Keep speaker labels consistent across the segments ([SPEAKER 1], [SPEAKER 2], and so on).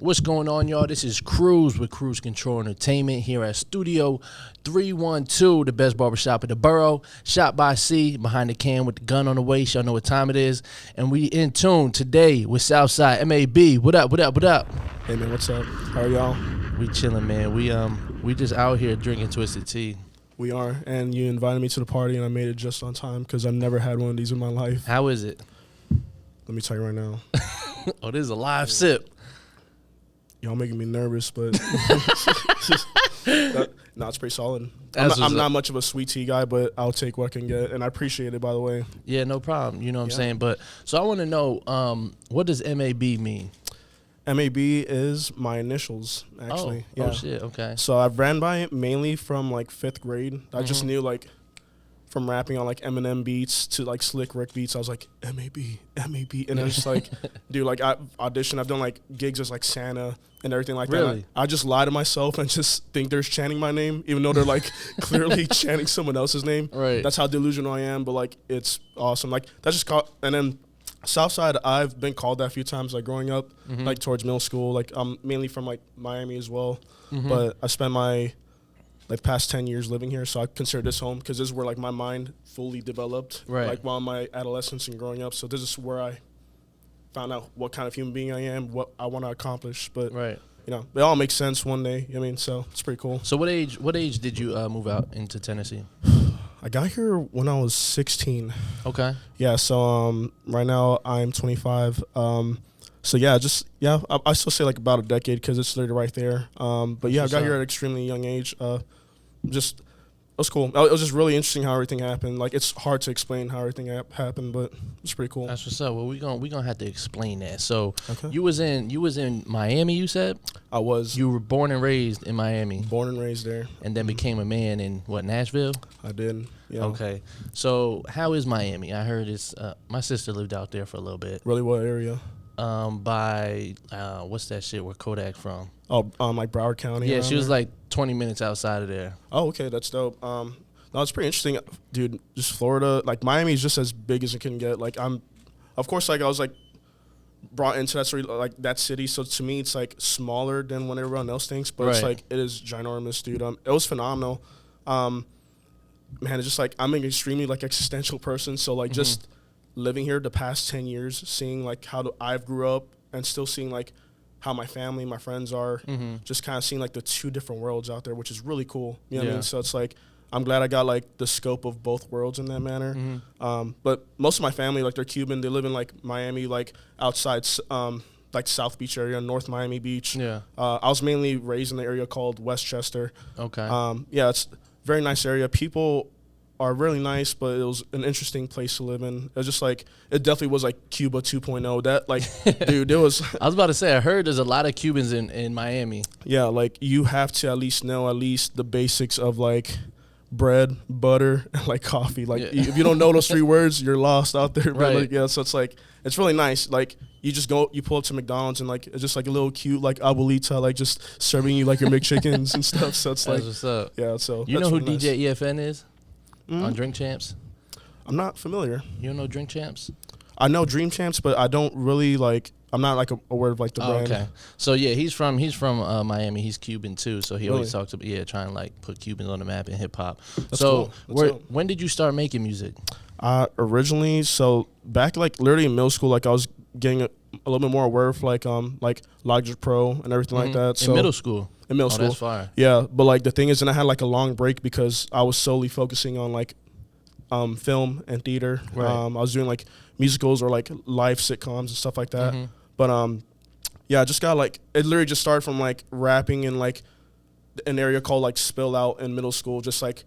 [SPEAKER 1] What's going on, y'all? This is Cruz with Cruz Control Entertainment here at Studio 312, the best barbershop in the borough. Shot by C, behind the can with the gun on the waist. Y'all know what time it is. And we in tune today with SouthSide MAB. What up, what up, what up?
[SPEAKER 2] Hey, man, what's up? How are y'all?
[SPEAKER 1] We chilling, man. We just out here drinking Twisted Tea.
[SPEAKER 2] We are, and you invited me to the party, and I made it just on time because I've never had one of these in my life.
[SPEAKER 1] How is it?
[SPEAKER 2] Let me tell you right now.
[SPEAKER 1] Oh, this is a live sip.
[SPEAKER 2] Y'all making me nervous, but no, it's pretty solid. I'm not much of a sweet tea guy, but I'll take what I can get, and I appreciate it, by the way.
[SPEAKER 1] Yeah, no problem. You know what I'm saying? But so I want to know, what does MAB mean?
[SPEAKER 2] MAB is my initials, actually.
[SPEAKER 1] Oh, shit, okay.
[SPEAKER 2] So I've ran by it mainly from, like, 5th grade. I just knew, like, from rapping on, like, Eminem beats to, like, Slick Rick beats, I was like, MAB. And I was just like, dude, like, I auditioned. I've done, like, gigs as, like, Santa and everything like that.
[SPEAKER 1] Really?
[SPEAKER 2] I just lie to myself and just think they're chanting my name, even though they're, like, clearly chanting someone else's name.
[SPEAKER 1] Right.
[SPEAKER 2] That's how delusional I am, but, like, it's awesome. Like, that's just called, and then Southside, I've been called that a few times, like, growing up, like, towards middle school. Like, I'm mainly from, like, Miami as well. But I spent my, like, past 10 years living here, so I consider this home because this is where, like, my mind fully developed, like, while in my adolescence and growing up. So this is where I found out what kind of human being I am, what I want to accomplish. But, you know, it all makes sense one day. I mean, so it's pretty cool.
[SPEAKER 1] So what age did you move out into Tennessee?
[SPEAKER 2] I got here when I was 16.
[SPEAKER 1] Okay.
[SPEAKER 2] Yeah, so right now I'm 25. So yeah, I still say like about a decade because it's literally right there. But yeah, I got here at an extremely young age. It was cool. It was just really interesting how everything happened. Like, it's hard to explain how everything happened, but it's pretty cool.
[SPEAKER 1] That's what's up. Well, we gonna have to explain that. So you was in Miami, you said?
[SPEAKER 2] I was.
[SPEAKER 1] You were born and raised in Miami.
[SPEAKER 2] Born and raised there.
[SPEAKER 1] And then became a man in what, Nashville?
[SPEAKER 2] I did. Yeah.
[SPEAKER 1] Okay. So how is Miami? I heard it's my sister lived out there for a little bit.
[SPEAKER 2] Really, what area?
[SPEAKER 1] By what's that shit where Kodak from?
[SPEAKER 2] Oh, like Broward County.
[SPEAKER 1] Yeah, she was like 20 minutes outside of there.
[SPEAKER 2] Oh, okay, that's dope. No, it's pretty interesting, dude. Just Florida, like Miami is just as big as it can get. Like of course, like I was like brought into that sort of, like that city, so to me it's like smaller than what everyone else thinks, but it's like it is ginormous, dude. It was phenomenal. Man, it's just like I'm an extremely like existential person, so like just living here the past 10 years, seeing like how I've grew up and still seeing like how my family, my friends are, just kind of seeing like the two different worlds out there, which is really cool. You know what I mean? So it's like, I'm glad I got like the scope of both worlds in that manner. But most of my family, like they're Cuban, they live in like Miami, like outside like South Beach area, North Miami Beach. I was mainly raised in the area called Westchester. Yeah, it's a very nice area. People are really nice, but it was an interesting place to live in. It was just like, it definitely was like Cuba 2.0. That like, dude, it was.
[SPEAKER 1] I was about to say, I heard there's a lot of Cubans in Miami.
[SPEAKER 2] Yeah, like you have to at least know the basics of like bread, butter, and like coffee. Like if you don't know those 3 words, you're lost out there. But like, yeah, so it's like, it's really nice. Like you just you pull up to McDonald's and like, it's just like a little cute, like abuelita, like just serving you like your McChickens and stuff. So it's like,
[SPEAKER 1] that's what's up.
[SPEAKER 2] Yeah, so.
[SPEAKER 1] You know who
[SPEAKER 2] really
[SPEAKER 1] DJ EFN is? On Drink Champs?
[SPEAKER 2] I'm not familiar.
[SPEAKER 1] You don't know Drink Champs?
[SPEAKER 2] I know Dream Champs, but I don't really like. I'm not like aware of like the brand.
[SPEAKER 1] Okay, so yeah, he's from Miami. He's Cuban too, so he always talks about trying to like put Cubans on the map in hip hop. So when did you start making music?
[SPEAKER 2] Originally, so back like literally in middle school, like I was getting a little bit more aware of like Logic Pro and everything like that. So
[SPEAKER 1] in middle school.
[SPEAKER 2] In middle school.
[SPEAKER 1] That's fire.
[SPEAKER 2] Yeah, but like the thing is, then I had like a long break because I was solely focusing on like film and theater. I was doing like musicals or like live sitcoms and stuff like that. But yeah, I just got like, it literally just started from like rapping in like an area called like Spill Out in middle school, just like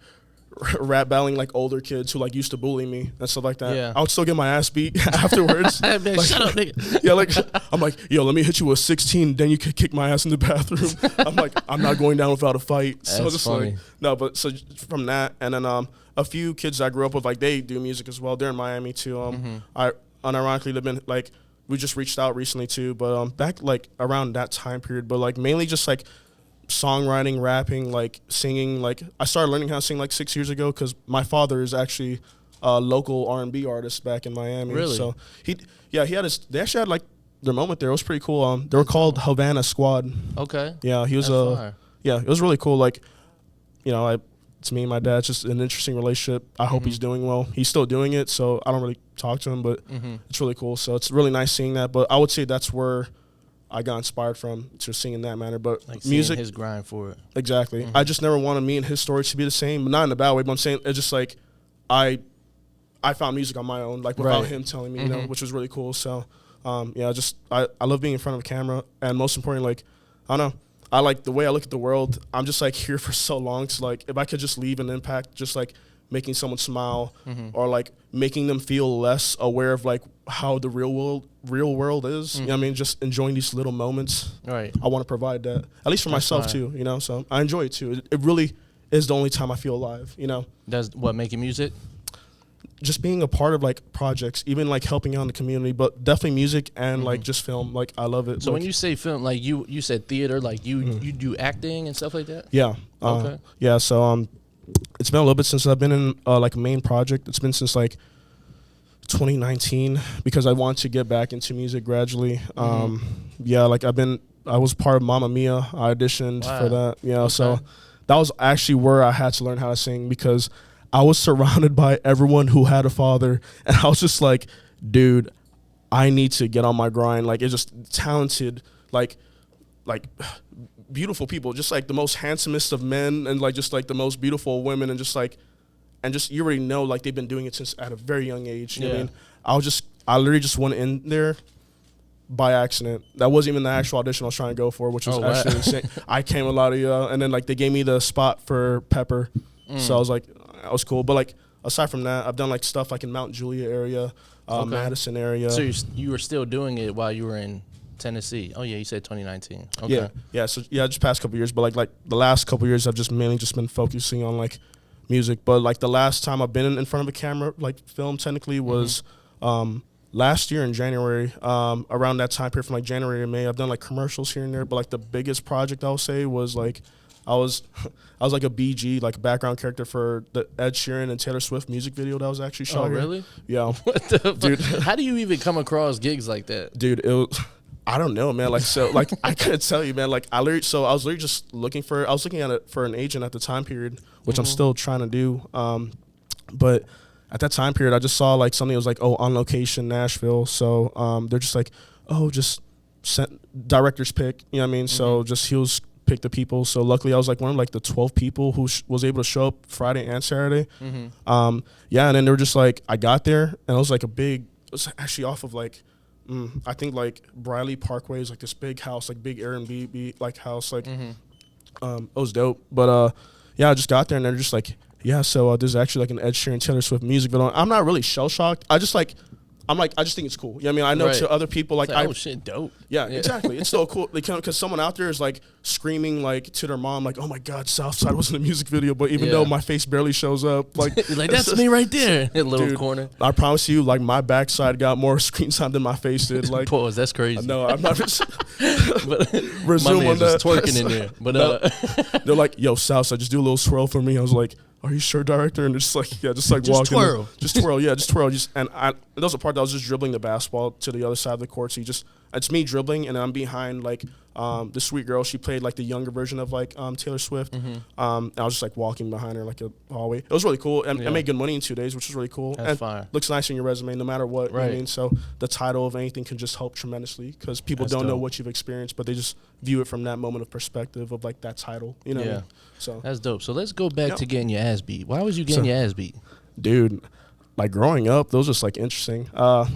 [SPEAKER 2] rap battling like older kids who like used to bully me and stuff like that. I would still get my ass beat afterwards.
[SPEAKER 1] Man,
[SPEAKER 2] like,
[SPEAKER 1] shut up, nigga.
[SPEAKER 2] Yeah, like I'm like, yo, let me hit you with 16, then you could kick my ass in the bathroom. I'm like, I'm not going down without a fight. So
[SPEAKER 1] That's
[SPEAKER 2] just
[SPEAKER 1] funny.
[SPEAKER 2] like, no, but so from that, and then a few kids I grew up with, like they do music as well. They're in Miami too. I unironically live in like, we just reached out recently too, but back like around that time period, but like mainly just like songwriting, rapping, like singing. Like I started learning how to sing like 6 years ago because my father is actually a local R&B artist back in Miami.
[SPEAKER 1] Really?
[SPEAKER 2] So they actually had like their moment there. It was pretty cool. They were called Havana Squad.
[SPEAKER 1] Okay.
[SPEAKER 2] Yeah, he was yeah, it was really cool. Like, you know, it's me and my dad. It's just an interesting relationship. I hope he's doing well. He's still doing it, so I don't really talk to him, but it's really cool. So it's really nice seeing that. But I would say that's where I got inspired from, to sing in that manner. But
[SPEAKER 1] like
[SPEAKER 2] music,
[SPEAKER 1] his grind for it.
[SPEAKER 2] Exactly. I just never wanted me and his story to be the same, but not in a bad way. But I'm saying it's just like I found music on my own, like without him telling me, you know, which was really cool. So yeah, just I love being in front of a camera, and most importantly, like I don't know, I like the way I look at the world. I'm just like here for so long. So like if I could just leave an impact, just like making someone smile or like making them feel less aware of like how the real world is. You know what I mean? Just enjoying these little moments.
[SPEAKER 1] Right.
[SPEAKER 2] I want to provide that, at least for myself too, you know? So I enjoy it too. It really is the only time I feel alive, you know?
[SPEAKER 1] Does what, making music?
[SPEAKER 2] Just being a part of like projects, even like helping out in the community, but definitely music and like just film. Like I love it.
[SPEAKER 1] So
[SPEAKER 2] like,
[SPEAKER 1] when you say film, like you said theater, like you do acting and stuff like that?
[SPEAKER 2] Yeah.
[SPEAKER 1] Okay.
[SPEAKER 2] Yeah. So it's been a little bit since I've been in like a main project. It's been since like 2019 because I want to get back into music gradually. Yeah, like I was part of Mamma Mia. I auditioned for that. Yeah, so that was actually where I had to learn how to sing because I was surrounded by everyone who had a father, and I was just like, dude, I need to get on my grind. Like, it's just talented, like beautiful people, just like the most handsomest of men, and like just like the most beautiful women, and just you already know, like they've been doing it since at a very young age. You know what I mean? I literally just went in there by accident. That wasn't even the actual audition I was trying to go for, which was actually insane. I came a lot of and then like they gave me the spot for Pepper, so I was like, that was cool. But like aside from that, I've done like stuff like in Mount Juliet area, Madison area.
[SPEAKER 1] So you were still doing it while you were in Tennessee? Oh yeah, you said 2019. Okay.
[SPEAKER 2] Yeah. So yeah, just past couple years, but like the last couple years, I've just mainly just been focusing on like music. But like the last time I've been in front of a camera, like film technically, was last year in January. Around that time period, from like January to May, I've done like commercials here and there. But like the biggest project I would say was like I was like a BG, like a background character for the Ed Sheeran and Taylor Swift music video that was actually shot.
[SPEAKER 1] Oh really?
[SPEAKER 2] Yeah.
[SPEAKER 1] What the dude? How do you even come across gigs like that?
[SPEAKER 2] Dude, it was. I don't know, man. Like, so, like, I couldn't tell you, man. Like, I was literally just looking at it for an agent at the time period, which I'm still trying to do. But at that time period, I just saw like something that was like, oh, On Location, Nashville. So, they're just like, oh, just sent director's pick. You know what I mean? So just he'll pick the people. So luckily, I was like one of like the 12 people who was able to show up Friday and Saturday. Yeah, and then they were just like, I got there, and it was like it was actually off of like. I think like Briley Parkway is like this big house, like big Airbnb like house, like it was dope. But yeah, I just got there and they're just like, yeah, so there's actually like an Ed Sheeran Taylor Swift music video. I'm not really shell shocked. I just think it's cool. You know what I mean? I know to other people like,
[SPEAKER 1] oh shit, dope.
[SPEAKER 2] Yeah, exactly. It's so cool because someone out there is like screaming like to their mom like, oh my God, Southside was in a music video, but even though my face barely shows up, like
[SPEAKER 1] like that's me right there, in a little corner.
[SPEAKER 2] I promise you, like my backside got more screen time than my face did. Like
[SPEAKER 1] pause. That's crazy.
[SPEAKER 2] No, I'm not.
[SPEAKER 1] But
[SPEAKER 2] resume
[SPEAKER 1] my man's
[SPEAKER 2] on that.
[SPEAKER 1] just twerking in there. But
[SPEAKER 2] they're like, yo, Southside, just do a little swirl for me. I was like, are you sure, director? And they're just like, yeah, just like
[SPEAKER 1] just
[SPEAKER 2] walking.
[SPEAKER 1] Twirl.
[SPEAKER 2] Just twirl. Yeah, just twirl. And there was a part that I was just dribbling the basketball to the other side of the court. So it's me dribbling, and I'm behind like this sweet girl. She played like the younger version of like Taylor Swift. And I was just like walking behind her like a hallway. It was really cool. And I made good money in 2 days, which was really cool.
[SPEAKER 1] That's
[SPEAKER 2] and
[SPEAKER 1] fire.
[SPEAKER 2] Looks nice in your resume no matter what.
[SPEAKER 1] Right.
[SPEAKER 2] You know what I mean? So the title of anything can just help tremendously because people don't know what you've experienced, but they just view it from that moment of perspective of like that title. You know what I mean? So
[SPEAKER 1] that's dope. So let's go back to getting your ass beat. Why was you getting your ass beat?
[SPEAKER 2] Dude, like growing up, those just like interesting. I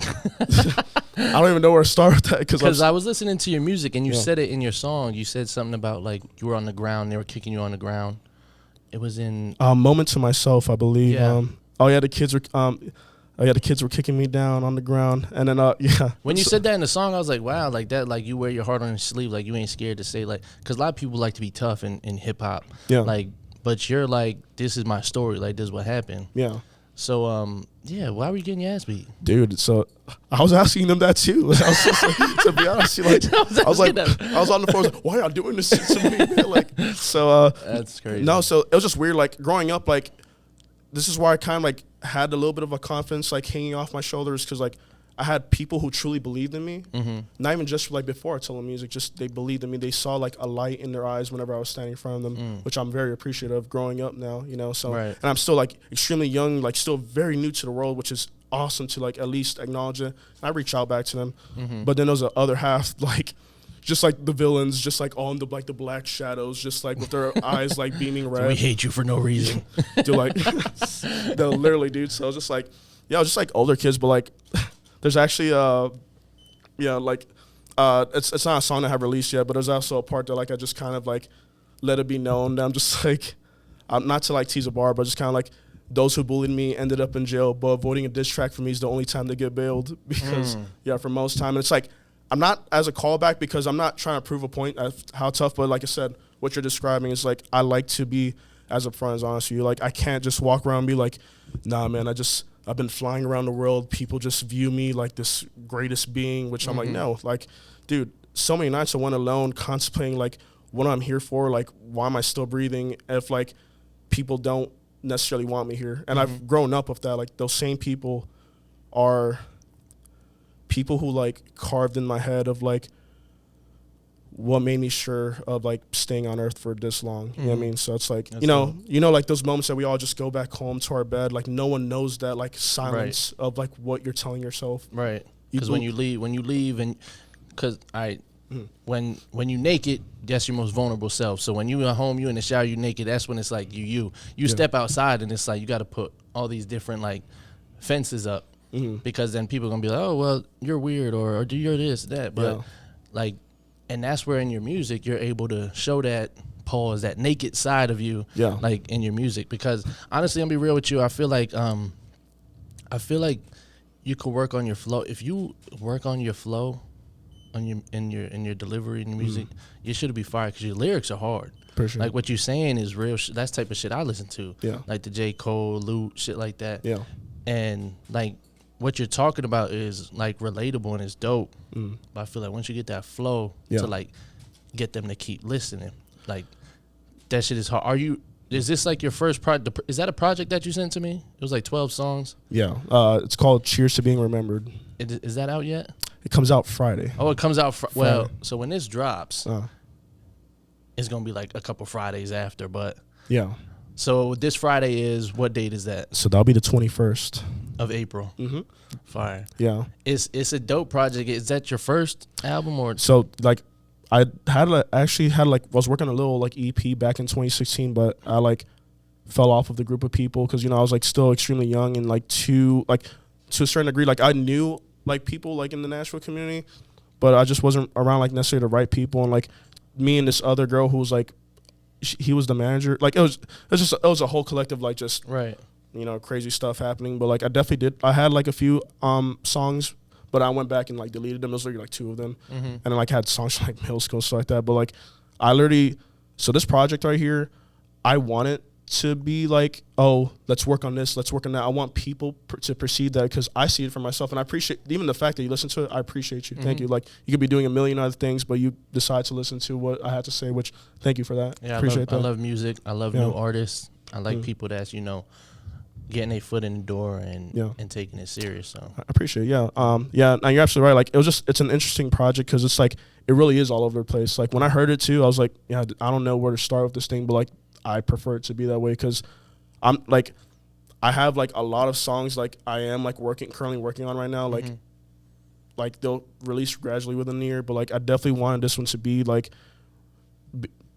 [SPEAKER 2] don't even know where to start with that
[SPEAKER 1] because I was listening to your music and you said it in your song. You said something about like you were on the ground, they were kicking you on the ground. It was in
[SPEAKER 2] Moment to Myself, I believe.
[SPEAKER 1] Yeah.
[SPEAKER 2] The kids were kicking me down on the ground, and then
[SPEAKER 1] When you said that in the song, I was like, wow, like that, like you wear your heart on your sleeve, like you ain't scared to say like, because a lot of people like to be tough in hip hop, like, but you're like, this is my story, like this is what happened.
[SPEAKER 2] Yeah.
[SPEAKER 1] So why were you getting your ass beat,
[SPEAKER 2] dude? So I was asking them that too. I was just like, to be honest, like I was on the floor, like, why are y'all doing this shit to me, man? Like, so
[SPEAKER 1] that's crazy.
[SPEAKER 2] No, so it was just weird. Like growing up, like this is where I kind of like had a little bit of a confidence like hanging off my shoulders because like I had people who truly believed in me. Not even just like before I told them music, just they believed in me. They saw like a light in their eyes whenever I was standing in front of them, which I'm very appreciative of growing up now, you know. So and I'm still like extremely young, like still very new to the world, which is awesome to like at least acknowledge it. And I reach out back to them. But then there's the other half, like just like the villains, just like on the like the black shadows, just like with their eyes like beaming red.
[SPEAKER 1] So we hate you for no reason.
[SPEAKER 2] Dude, like no, literally, dude. So it's just like just like older kids, but like there's actually it's not a song that I have released yet, but there's also a part that like I just kind of like let it be known that I'm just like I'm not to like tease a bar, but just kind of like those who bullied me ended up in jail, but avoiding a diss track for me is the only time they get bailed because for most time. And it's like I'm not as a callback because I'm not trying to prove a point of how tough, but like I said, what you're describing is like I like to be as upfront as honest with you. Like I can't just walk around and be like, nah, man, I've been flying around the world. People just view me like this greatest being, which I'm like, no, like, dude, so many nights I went alone contemplating like what I'm here for, like why am I still breathing if like people don't necessarily want me here. And I've grown up with that. Like those same people are people who like carved in my head of like what made me sure of like staying on earth for this long. You know what I mean? So it's like, you know, like those moments that we all just go back home to our bed, like no one knows that like silence of like what you're telling yourself.
[SPEAKER 1] Right. Because when you leave and because when you naked, that's your most vulnerable self. So when you at home, you in the shower, you naked, that's when it's like you step outside and it's like you got to put all these different like fences up because then people are going to be like, oh, well, you're weird or do you're this, that. But like, and that's where in your music, you're able to show that that naked side of you, like in your music. Because honestly, I'm gonna be real with you. I feel like you could work on your flow. If you work on your flow, in your delivery in your music, you should be fired because your lyrics are hard. Sure. Like what you're saying is real. That's type of shit I listen to. Like the J. Cole, Luke, shit like that. And like what you're talking about is like relatable and it's dope. But I feel like once you get that flow to like get them to keep listening, like that shit is hard. Is this like your first project? Is that a project that you sent to me? It was like 12 songs.
[SPEAKER 2] It's called Cheers to Being Remembered.
[SPEAKER 1] Is that out yet?
[SPEAKER 2] It comes out Friday.
[SPEAKER 1] Oh, it comes out well, so when this drops, it's going to be like a couple Fridays after, but so this Friday is, what date is that?
[SPEAKER 2] So that'll be the 21st
[SPEAKER 1] of April. Fire. It's a dope project. Is that your first album or?
[SPEAKER 2] So like I was working on a little like EP back in 2016, but I like fell off of the group of people because, you know, I was like still extremely young and like to a certain degree, like I knew like people like in the Nashville community, but I just wasn't around like necessarily the right people. And like me and this other girl who was like, he was the manager. Like it was a whole collective like just you know, crazy stuff happening. But like I had like a few songs, but I went back and like deleted them. It was like 2 of them, and then like had songs from, like middle school, stuff like that. But like I literally, so this project right here, I want it to be like, oh, let's work on this, let's work on that. I want people to perceive that because I see it for myself, and I appreciate even the fact that you listen to it. I appreciate you. Thank you. Like you could be doing a million other things, but you decide to listen to what I had to say. Which thank you for that.
[SPEAKER 1] Yeah,
[SPEAKER 2] appreciate that.
[SPEAKER 1] I love music. I love new artists. I like people that's, you know, getting their foot in the door and taking it serious. So
[SPEAKER 2] I appreciate it. And you're absolutely right. Like it's an interesting project because it's like it really is all over the place. Like when I heard it too, I was like, I don't know where to start with this thing, but like I prefer it to be that way because I'm like I have like a lot of songs like I am like currently working on right now. Like like they'll release gradually within the year, but like I definitely wanted this one to be like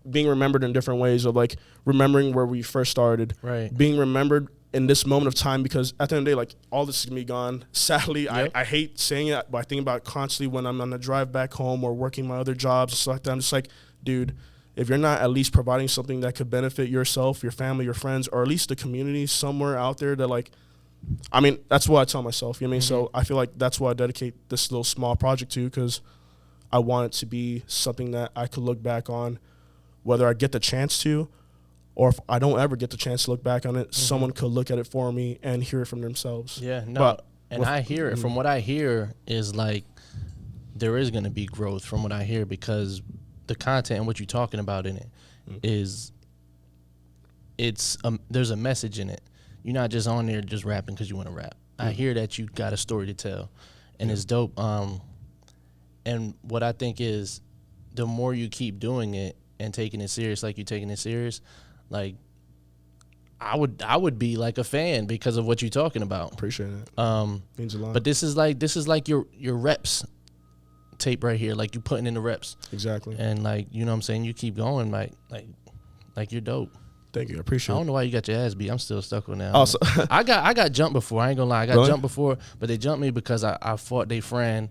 [SPEAKER 2] being remembered in different ways of like remembering where we first started, being remembered in this moment of time, because at the end of the day, like all this is gonna be gone. Sadly, I hate saying it, but I think about it constantly when I'm on the drive back home or working my other jobs and stuff like that. I'm just like, dude, if you're not at least providing something that could benefit yourself, your family, your friends, or at least the community somewhere out there that like, I mean, that's what I tell myself, you know what I mean? So I feel like that's why I dedicate this little small project to, because I want it to be something that I could look back on, whether I get the chance to, or if I don't ever get the chance to look back on it, someone could look at it for me and hear it from themselves.
[SPEAKER 1] I hear it. From what I hear is like there is going to be growth from what I hear, because the content and what you're talking about in it is there's a message in it. You're not just on there just rapping because you want to rap. I hear that you got a story to tell, and it's dope. And what I think is, the more you keep doing it and taking it serious, like you're taking it serious, like I would be like a fan because of what you're talking about.
[SPEAKER 2] Appreciate it. Means a lot.
[SPEAKER 1] But this is like your reps tape right here, like you putting in the reps.
[SPEAKER 2] Exactly.
[SPEAKER 1] And like, you know what I'm saying, you keep going, like you're dope.
[SPEAKER 2] Thank you. I appreciate
[SPEAKER 1] I
[SPEAKER 2] it.
[SPEAKER 1] don't know why you got your ass beat. I'm still stuck on that.
[SPEAKER 2] Also,
[SPEAKER 1] I got jumped before. I ain't gonna lie. I got
[SPEAKER 2] Really?
[SPEAKER 1] jumped before, but they jumped me because I fought their friend,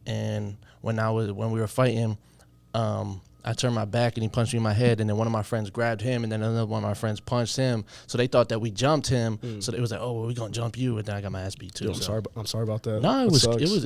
[SPEAKER 1] and when we were fighting, I turned my back and he punched me in my head, and then one of my friends grabbed him, and then another one of my friends punched him. So they thought that we jumped him. So it was like, oh, well, we gonna jump you, and then I got my ass beat too.
[SPEAKER 2] Dude, I'm sorry about that.
[SPEAKER 1] No, it
[SPEAKER 2] That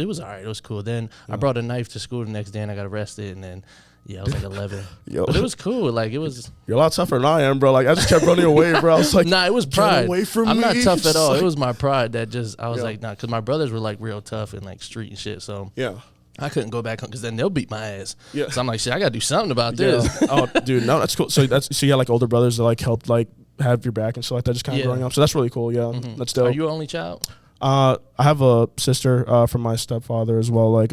[SPEAKER 1] was all right. It was cool. Then I brought a knife to school the next day, and I got arrested, and then I was like 11.
[SPEAKER 2] Yo.
[SPEAKER 1] But it was cool. Like it was.
[SPEAKER 2] You're a lot tougher than I am, bro. Like I just kept running away, bro. I was like,
[SPEAKER 1] Nah, it was pride.
[SPEAKER 2] away from
[SPEAKER 1] I'm
[SPEAKER 2] me.
[SPEAKER 1] not tough at all.
[SPEAKER 2] Like-
[SPEAKER 1] It was my pride that I was
[SPEAKER 2] Yeah.
[SPEAKER 1] like, nah, because my brothers were like real tough and like street and shit. So
[SPEAKER 2] yeah.
[SPEAKER 1] I couldn't go back home because then they'll beat my ass.
[SPEAKER 2] Yeah.
[SPEAKER 1] So I'm like, shit, I gotta do something about this.
[SPEAKER 2] Yeah. Oh, dude, no, that's cool. So you had like older brothers that like helped like have your back and stuff like that, just kind of
[SPEAKER 1] Yeah.
[SPEAKER 2] growing up. So that's really cool. Yeah, that's dope.
[SPEAKER 1] Are you an only child?
[SPEAKER 2] I have a sister from my stepfather as well. Like,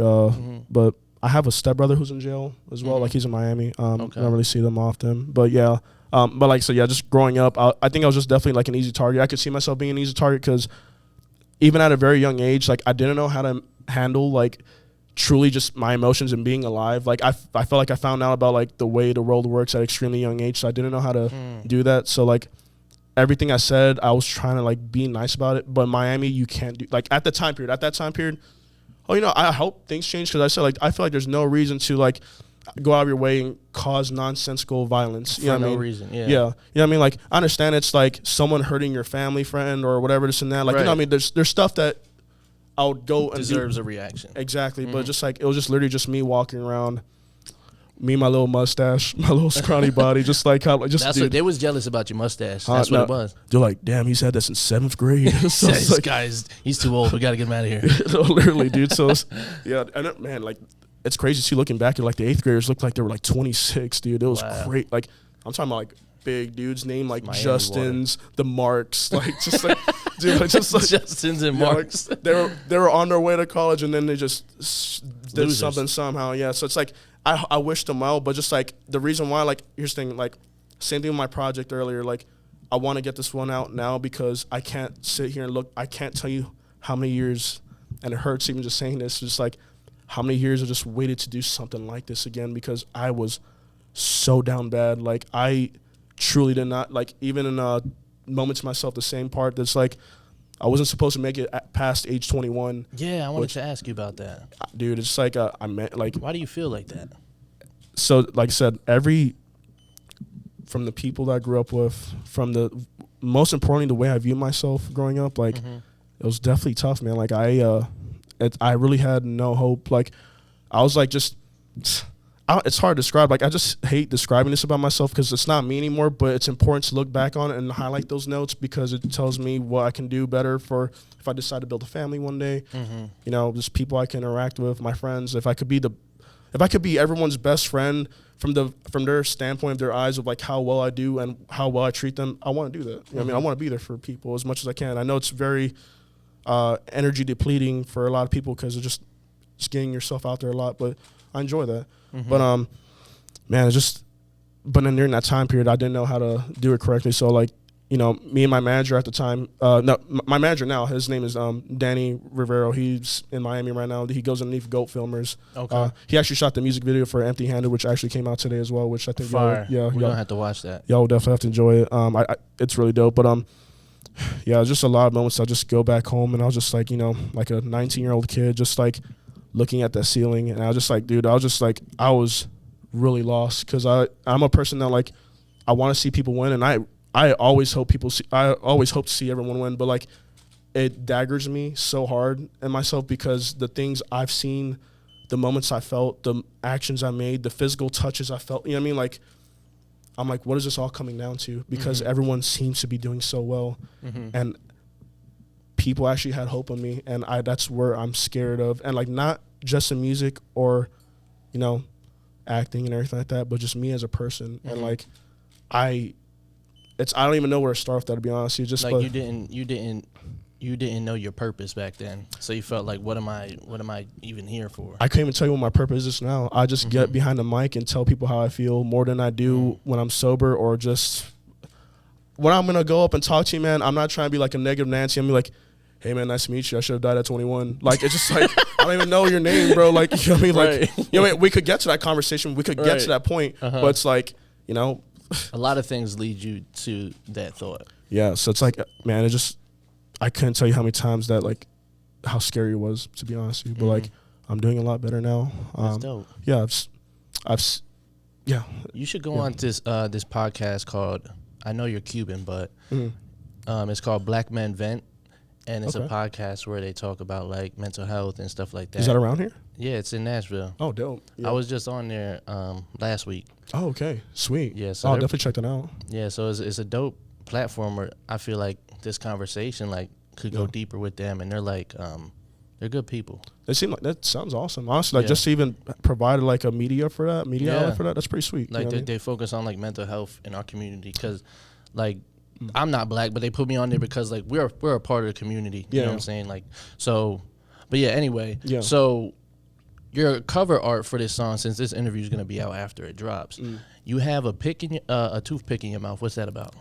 [SPEAKER 2] but I have a stepbrother who's in jail as well. Like he's in Miami. I don't really see them often, but yeah. But like, so yeah, just growing up, I think I was just definitely like an easy target. I could see myself being an easy target because even at a very young age, like I didn't know how to handle like truly just my emotions and being alive. Like I felt like I found out about like the way the world works at an extremely young age, so I didn't know how to do that. So like everything I said, I was trying to like be nice about it. But Miami, you can't do like at that time period. Oh, I hope things change because I said like I feel like there's no reason to like go out of your way and cause nonsensical violence. You know what I mean?
[SPEAKER 1] Reason. Yeah.
[SPEAKER 2] Yeah. You know what I mean? Like I understand it's like someone hurting your family friend or whatever this and that. Like you know what I mean? There's stuff that I would go and
[SPEAKER 1] Deserves a reaction.
[SPEAKER 2] Exactly, but just like it was just literally just me walking around, me, my little mustache, my little scrawny body, just like how
[SPEAKER 1] They was jealous about your mustache. That's what it was.
[SPEAKER 2] They're like, damn, he's had that since 7th grade. So it's
[SPEAKER 1] This
[SPEAKER 2] like,
[SPEAKER 1] guy's he's too old. We gotta get him out of here.
[SPEAKER 2] literally, dude. So it's, yeah, and man, like it's crazy to see looking back at like the 8th graders looked like they were like 26, dude. It was great. Like I'm talking about like big dudes named like
[SPEAKER 1] Miami
[SPEAKER 2] Justins, the Marks, like just like dude, like, just like
[SPEAKER 1] Justins and
[SPEAKER 2] yeah,
[SPEAKER 1] Marks.
[SPEAKER 2] like, they were on their way to college and then they just did
[SPEAKER 1] Losers.
[SPEAKER 2] something somehow. Yeah, so it's like I wish them well, but just like the reason why, like here's the thing, like same thing with my project earlier. Like I want to get this one out now because I can't sit here and look. I can't tell you how many years, and it hurts even just saying this. Just like how many years I just waited to do something like this again because I was so down bad. Like I truly did not like even in moments myself the same part that's like I wasn't supposed to make it past age 21.
[SPEAKER 1] Yeah, I wanted to ask you about that.
[SPEAKER 2] Dude, it's like I meant like
[SPEAKER 1] Why do you feel like that?
[SPEAKER 2] so like I said, from the people that I grew up with, from the most importantly the way I view myself growing up, like it was definitely tough, man. Like I really had no hope. Like I was like just it's hard to describe. Like I just hate describing this about myself because it's not me anymore. But it's important to look back on it and highlight those notes because it tells me what I can do better for if I decide to build a family one day. You know, just people I can interact with, my friends. If I could be everyone's best friend from their standpoint, of their eyes of like how well I do and how well I treat them, I want to do that. You know what I mean, I want to be there for people as much as I can. I know it's very energy depleting for a lot of people because it's just getting yourself out there a lot, but I enjoy that. But man, but then during that time period, I didn't know how to do it correctly. So like, you know, me and my manager at the time, my manager now, his name is Danny Rivero. He's in Miami right now. He goes underneath Goat Filmers.
[SPEAKER 1] Okay. He
[SPEAKER 2] He actually shot the music video for Empty Handed, which actually came out today as well, which I think
[SPEAKER 1] Fire.
[SPEAKER 2] we're
[SPEAKER 1] gonna have to watch that.
[SPEAKER 2] y'all will definitely have to enjoy it. It's really dope. But yeah, just a lot of moments I just go back home and I was just like, you know, like a 19-year-old kid, just like looking at the ceiling, and I was just like, dude, I was really lost because I'm a person that like I want to see people win, and I always hope to see everyone win, but like it daggers me so hard in myself because the things I've seen, the moments I felt, the actions I made, the physical touches I felt, you know what I mean? Like I'm like, what is this all coming down to? Because everyone seems to be doing so well, and people actually had hope in me, and that's where I'm scared of. And like not just in music or, you know, acting and everything like that, but just me as a person. And like I don't even know where to start with that, to be honest. You just
[SPEAKER 1] like you didn't you didn't know your purpose back then, so you felt like, what am I even here for?
[SPEAKER 2] I can't even tell you what my purpose is now. I just get behind the mic and tell people how I feel more than I do when I'm sober, or just when I'm gonna go up and talk to you, man. I'm not trying to be like a negative Nancy. I'm like, hey man, nice to meet you. I should have died at 21. Like, it's just like, I don't even know your name, bro. Like, you know what I mean? Like,
[SPEAKER 1] Right.
[SPEAKER 2] you know what I mean? We could get to that conversation. We could get to that point, but it's like, you know,
[SPEAKER 1] A lot of things lead you to that thought.
[SPEAKER 2] yeah. So it's like, man, I couldn't tell you how many times that, like, how scary it was, to be honest with you. But like, I'm doing a lot better now.
[SPEAKER 1] That's dope.
[SPEAKER 2] Yeah, yeah.
[SPEAKER 1] You should go on this podcast called, I know you're Cuban, but it's called Black Men Vent. And it's a podcast where they talk about like mental health and stuff like that.
[SPEAKER 2] Is that around here?
[SPEAKER 1] Yeah, it's in Nashville.
[SPEAKER 2] Oh, dope. Yeah.
[SPEAKER 1] I was just on there last week.
[SPEAKER 2] Oh, okay. Sweet.
[SPEAKER 1] Yeah, so
[SPEAKER 2] I'll definitely check that out.
[SPEAKER 1] Yeah, so it's a dope platform where I feel like this conversation like could go deeper with them, and they're like they're good people.
[SPEAKER 2] They seem like, that sounds awesome. Honestly, like just to even provide like a media outlet for that, that's pretty sweet.
[SPEAKER 1] Like they focus on like mental health in our community, because like I'm not black, but they put me on there because like we're a part of the community. You know what I'm saying? Like, so, but yeah. Anyway, so your cover art for this song, since this interview is gonna be out after it drops, you have a toothpick in your mouth. What's that about?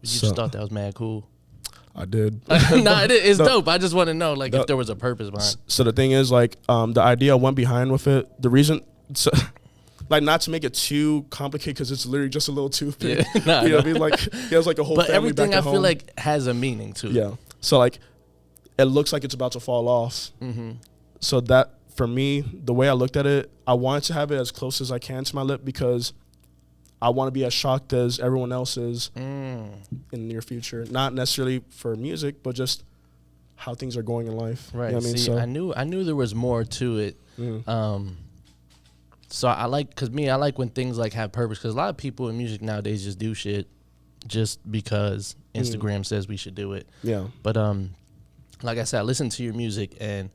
[SPEAKER 1] You just thought that was mad cool.
[SPEAKER 2] I did.
[SPEAKER 1] It's dope. I just want to know like if there was a purpose behind.
[SPEAKER 2] So the thing is, like, the idea I went behind with it. The reason. So, like, not to make it too complicated, because it's literally just a little toothpick.
[SPEAKER 1] Yeah,
[SPEAKER 2] you know what I mean? Like, he has like a whole
[SPEAKER 1] but
[SPEAKER 2] family
[SPEAKER 1] everything
[SPEAKER 2] back
[SPEAKER 1] I
[SPEAKER 2] at
[SPEAKER 1] feel
[SPEAKER 2] home.
[SPEAKER 1] like has a meaning to it.
[SPEAKER 2] Yeah. So like, it looks like it's about to fall off. So that, for me, the way I looked at it, I wanted to have it as close as I can to my lip, because I want to be as shocked as everyone else is in the near future. Not necessarily for music, but just how things are going in life.
[SPEAKER 1] Right.
[SPEAKER 2] You know what I mean?
[SPEAKER 1] See,
[SPEAKER 2] So,
[SPEAKER 1] I knew there was more to it. So I like when things like have purpose, because a lot of people in music nowadays just do shit just because Instagram says we should do it.
[SPEAKER 2] Yeah.
[SPEAKER 1] But like I said, I listen to your music, and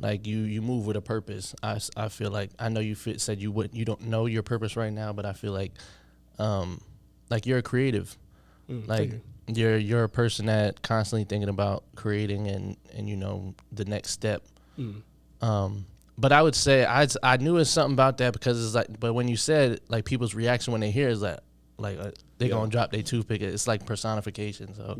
[SPEAKER 1] like you move with a purpose. I feel like, I know you said you don't know your purpose right now, but I feel like you're a creative. Like you're a person that constantly thinking about creating and you know the next step. But I would say I knew it was something about that, because it's like, but when you said like people's reaction when they hear is that like they gonna drop their toothpick, it's like personification. So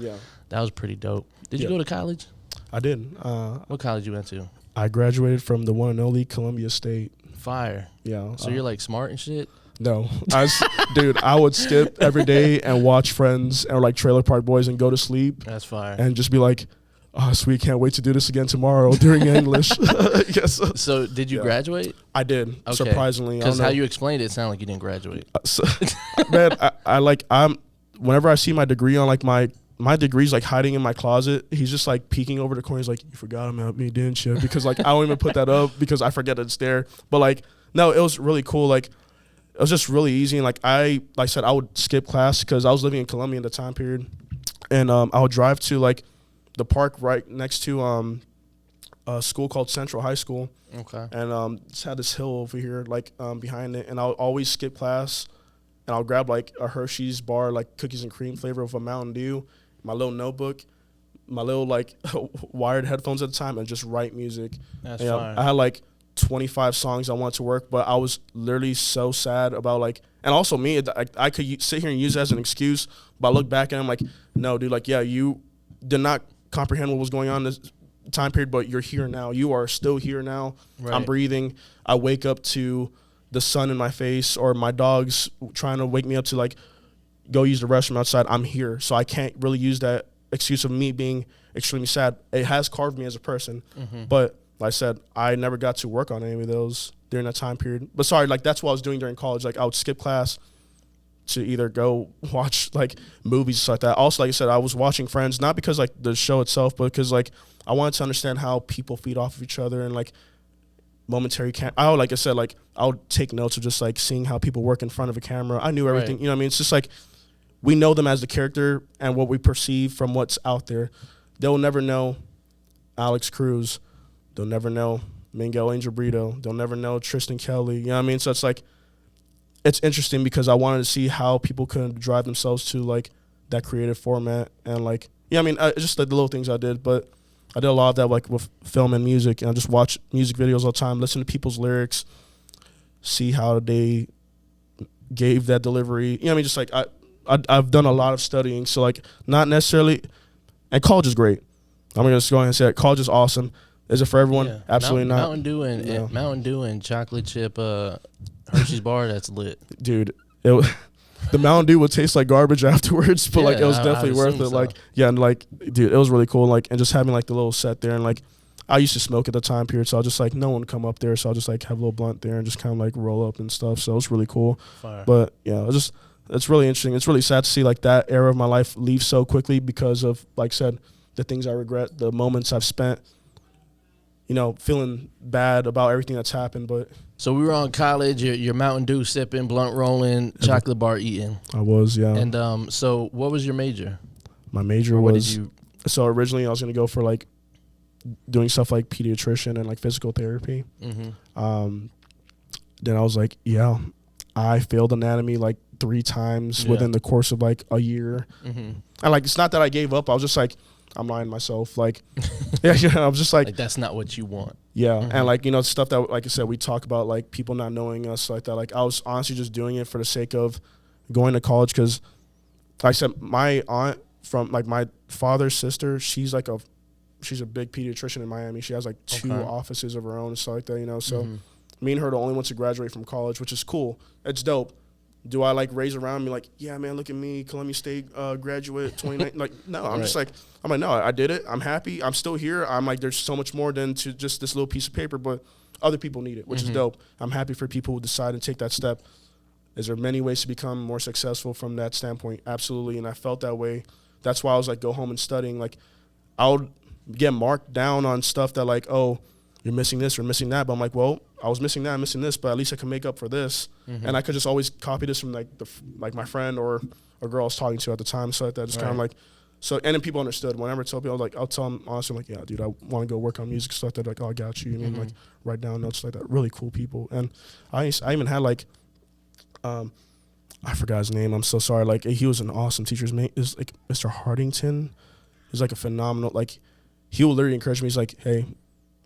[SPEAKER 1] that was pretty dope. Did you go to college?
[SPEAKER 2] I did.
[SPEAKER 1] What college you went to?
[SPEAKER 2] I graduated from the one and only Columbia State.
[SPEAKER 1] Fire.
[SPEAKER 2] Yeah.
[SPEAKER 1] So you're like smart and shit?
[SPEAKER 2] No. Dude, I would skip every day and watch Friends or like Trailer Park Boys and go to sleep.
[SPEAKER 1] That's fire.
[SPEAKER 2] And just be like, oh, sweet, can't wait to do this again tomorrow during English. Yes.
[SPEAKER 1] So did you graduate?
[SPEAKER 2] I did,
[SPEAKER 1] Okay.
[SPEAKER 2] surprisingly.
[SPEAKER 1] Because how you explained it sounded like you didn't graduate.
[SPEAKER 2] Man, whenever I see my degree on like my degree's like hiding in my closet, he's just like peeking over the corner. He's like, you forgot about me, didn't you? Because like I don't even put that up because I forget it's there. But like, no, it was really cool. Like, it was just really easy. And like I said, I would skip class because I was living in Columbia in the time period. And I would drive to like the park right next to a school called Central High School.
[SPEAKER 1] Okay.
[SPEAKER 2] And it's had this hill over here like behind it. And I would always skip class. And I'll grab like a Hershey's bar, like cookies and cream flavor of a Mountain Dew, my little notebook, my little like wired headphones at the time, and just write music.
[SPEAKER 1] That's
[SPEAKER 2] and,
[SPEAKER 1] fine.
[SPEAKER 2] I had like 25 songs I wanted to work, but I was literally so sad about like, and also me, I could sit here and use it as an excuse, but I look back and I'm like, no, dude, like, yeah, you did not comprehend what was going on this time period, but you're here now. You are still here now.
[SPEAKER 1] Right.
[SPEAKER 2] I'm breathing. I wake up to the sun in my face, or my dog's trying to wake me up to like go use the restroom outside. I'm here. So I can't really use that excuse of me being extremely sad. It has carved me as a person. But like I said, I never got to work on any of those during that time period. But sorry, like that's what I was doing during college. Like I would skip class to either go watch like movies, stuff like that. Also, like I said, I was watching Friends, not because like the show itself, but because like I wanted to understand how people feed off of each other and like momentary like I said, like I would take notes of just like seeing how people work in front of a camera. I knew everything. Right. You know what I mean? It's just like we know them as the character and what we perceive from what's out there. They'll never know Alex Cruz. They'll never know Miguel Angel Brito. They'll never know Tristan Kelly. You know what I mean? So it's like, it's interesting because I wanted to see how people could drive themselves to like that creative format and like yeah, I mean, just like the little things I did, but I did a lot of that like with film and music, and I just watch music videos all the time, listen to people's lyrics, see how they gave that delivery. You know what I mean? Just like I've done a lot of studying, so like not necessarily, and college is great. I'm gonna just go ahead and say it. College is awesome. Is it for everyone?
[SPEAKER 1] Yeah.
[SPEAKER 2] Absolutely not.
[SPEAKER 1] Mountain Dew and chocolate chip Hershey's bar, that's lit.
[SPEAKER 2] Dude, the Mountain Dew would taste like garbage afterwards, but like it was definitely worth it.
[SPEAKER 1] So.
[SPEAKER 2] Like, yeah, and like, dude, it was really cool. Like, and just having like the little set there, and like, I used to smoke at the time period, so I'll just like no one would come up there, so I'll just like have a little blunt there and just kind of like roll up and stuff. So it was really cool.
[SPEAKER 1] Fire.
[SPEAKER 2] But yeah, it's really interesting. It's really sad to see like that era of my life leave so quickly because of, like I said, the things I regret, the moments I've spent, you know, feeling bad about everything that's happened. But
[SPEAKER 1] so we were on college. You're Mountain Dew sipping, blunt rolling, chocolate bar eating.
[SPEAKER 2] I was, yeah.
[SPEAKER 1] And so what was your major?
[SPEAKER 2] My major was, so originally I was gonna go for like doing stuff like pediatrician and like physical therapy.
[SPEAKER 1] Mm-hmm.
[SPEAKER 2] Then I was like, yeah, I failed anatomy like 3 times within the course of like a year.
[SPEAKER 1] Mm-hmm.
[SPEAKER 2] And like, it's not that I gave up. I was just like, I'm lying to myself. Like, yeah, I was just like
[SPEAKER 1] that's not what you want.
[SPEAKER 2] Yeah.
[SPEAKER 1] Mm-hmm.
[SPEAKER 2] And like, you know, stuff that, like I said, we talk about like people not knowing us like that. Like I was honestly just doing it for the sake of going to college. Cause like I said, my aunt from like my father's sister, she's a big pediatrician in Miami. She has like 2 offices of her own and stuff like that, you know? So me and her are the only ones to graduate from college, which is cool. It's dope. Do I like raise around me like, yeah, man, look at me, Columbia State graduate 2019? Like, no, I'm just like, no, I did it. I'm happy. I'm still here. I'm like, there's so much more than to just this little piece of paper, but other people need it, which is dope. I'm happy for people who decide to take that step. Is there many ways to become more successful from that standpoint? Absolutely. And I felt that way. That's why I was like, go home and studying. Like, I would get marked down on stuff that like, oh, you're missing this or missing that. But I'm like, well, I was missing that, I'm missing this, but at least I can make up for this. And I could just always copy this from like my friend or a girl I was talking to at the time. So like that just kind of like, so, and then people understood. Whenever I tell people, like, I'll tell them honestly, like, yeah, dude, I want to go work on music stuff. They're like, oh, I got you. You mean, like, write down notes like that. Really cool people. And I even had like, I forgot his name. I'm so sorry. Like, he was an awesome teacher. His name is like Mr. Hardington. He's like a phenomenal, like, he will literally encourage me. He's like, hey,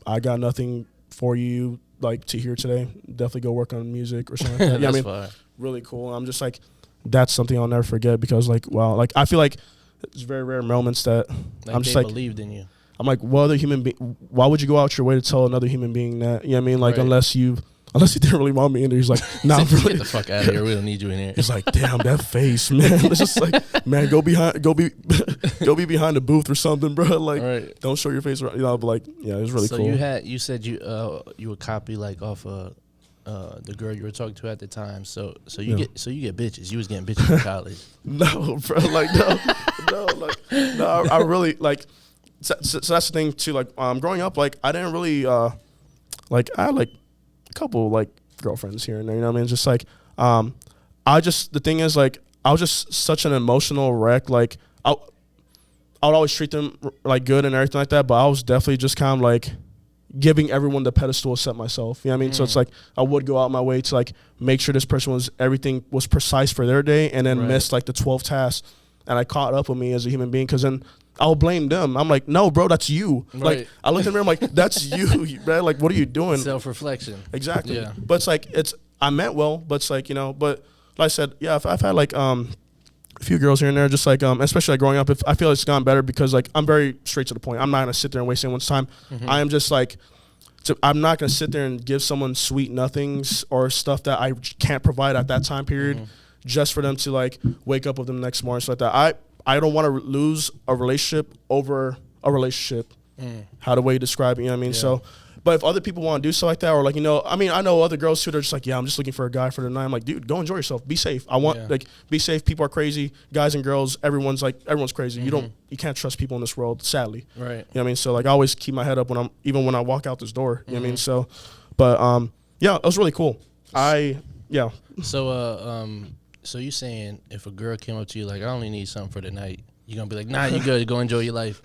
[SPEAKER 2] I got nothing for you, like, to hear today. Definitely go work on music or something like that. Yeah, I mean,
[SPEAKER 1] fire.
[SPEAKER 2] Really cool. And I'm just like, that's something I'll never forget because, like, wow, like, I feel like it's very rare moments that I'm just like,
[SPEAKER 1] believed in you.
[SPEAKER 2] I'm like, what other human being, why would you go out your way to tell another human being that? You know what I mean? Like, unless he didn't really want me in there. He's like, nah, really.
[SPEAKER 1] Get the fuck out of here. We don't need you in here.
[SPEAKER 2] He's like, damn, that face, man. It's just like, man, go be behind the booth or something, bro. Like, don't show your face around. You know, but like, yeah, it was really cool.
[SPEAKER 1] So you said you would copy like off the girl you were talking to at the time. So you get bitches. You was getting bitches in college.
[SPEAKER 2] No, bro. Like, no. I really like. So that's the thing too. Like, growing up, like, I didn't really like, I had like a couple like girlfriends here and there. You know what I mean? Just like, the thing is, like, I was just such an emotional wreck. Like, I would always treat them like good and everything like that, but I was definitely just kind of like giving everyone the pedestal except myself. You know what I mean? So it's like I would go out my way to like make sure this person everything was precise for their day and then missed like the 12 tasks. And I caught up with me as a human being because then I'll blame them. I'm like, no, bro, that's you. Like, I looked at them, I'm like, that's you, man. Like, what are you doing?
[SPEAKER 1] Self-reflection.
[SPEAKER 2] Exactly.
[SPEAKER 1] Yeah.
[SPEAKER 2] But it's like, I meant well, but it's like, you know, but like I said, yeah, I've had like a few girls here and there, just like, especially like growing up, I feel it's gone better because like I'm very straight to the point. I'm not going to sit there and waste anyone's time. I am just like, I'm not going to sit there and give someone sweet nothings or stuff that I can't provide at that time period just for them to like wake up with them the next morning. So like that. I don't want to lose a relationship over a relationship. How the way you describe it, you know what I mean? Yeah. So, but if other people want to do stuff like that, or like, you know, I mean, I know other girls too, they're just like, yeah, I'm just looking for a guy for the night. I'm like, dude, go enjoy yourself. Be safe. I want like, be safe. People are crazy. Guys and girls, everyone's crazy. You can't trust people in this world, sadly. Right. You know what I mean? So like, I always keep my head up even when I walk out this door, you know what I mean? So, but, yeah, it was really cool.
[SPEAKER 1] So you saying if a girl came up to you like, I only need something for the night, you're going to be like, nah, you good, go enjoy your life.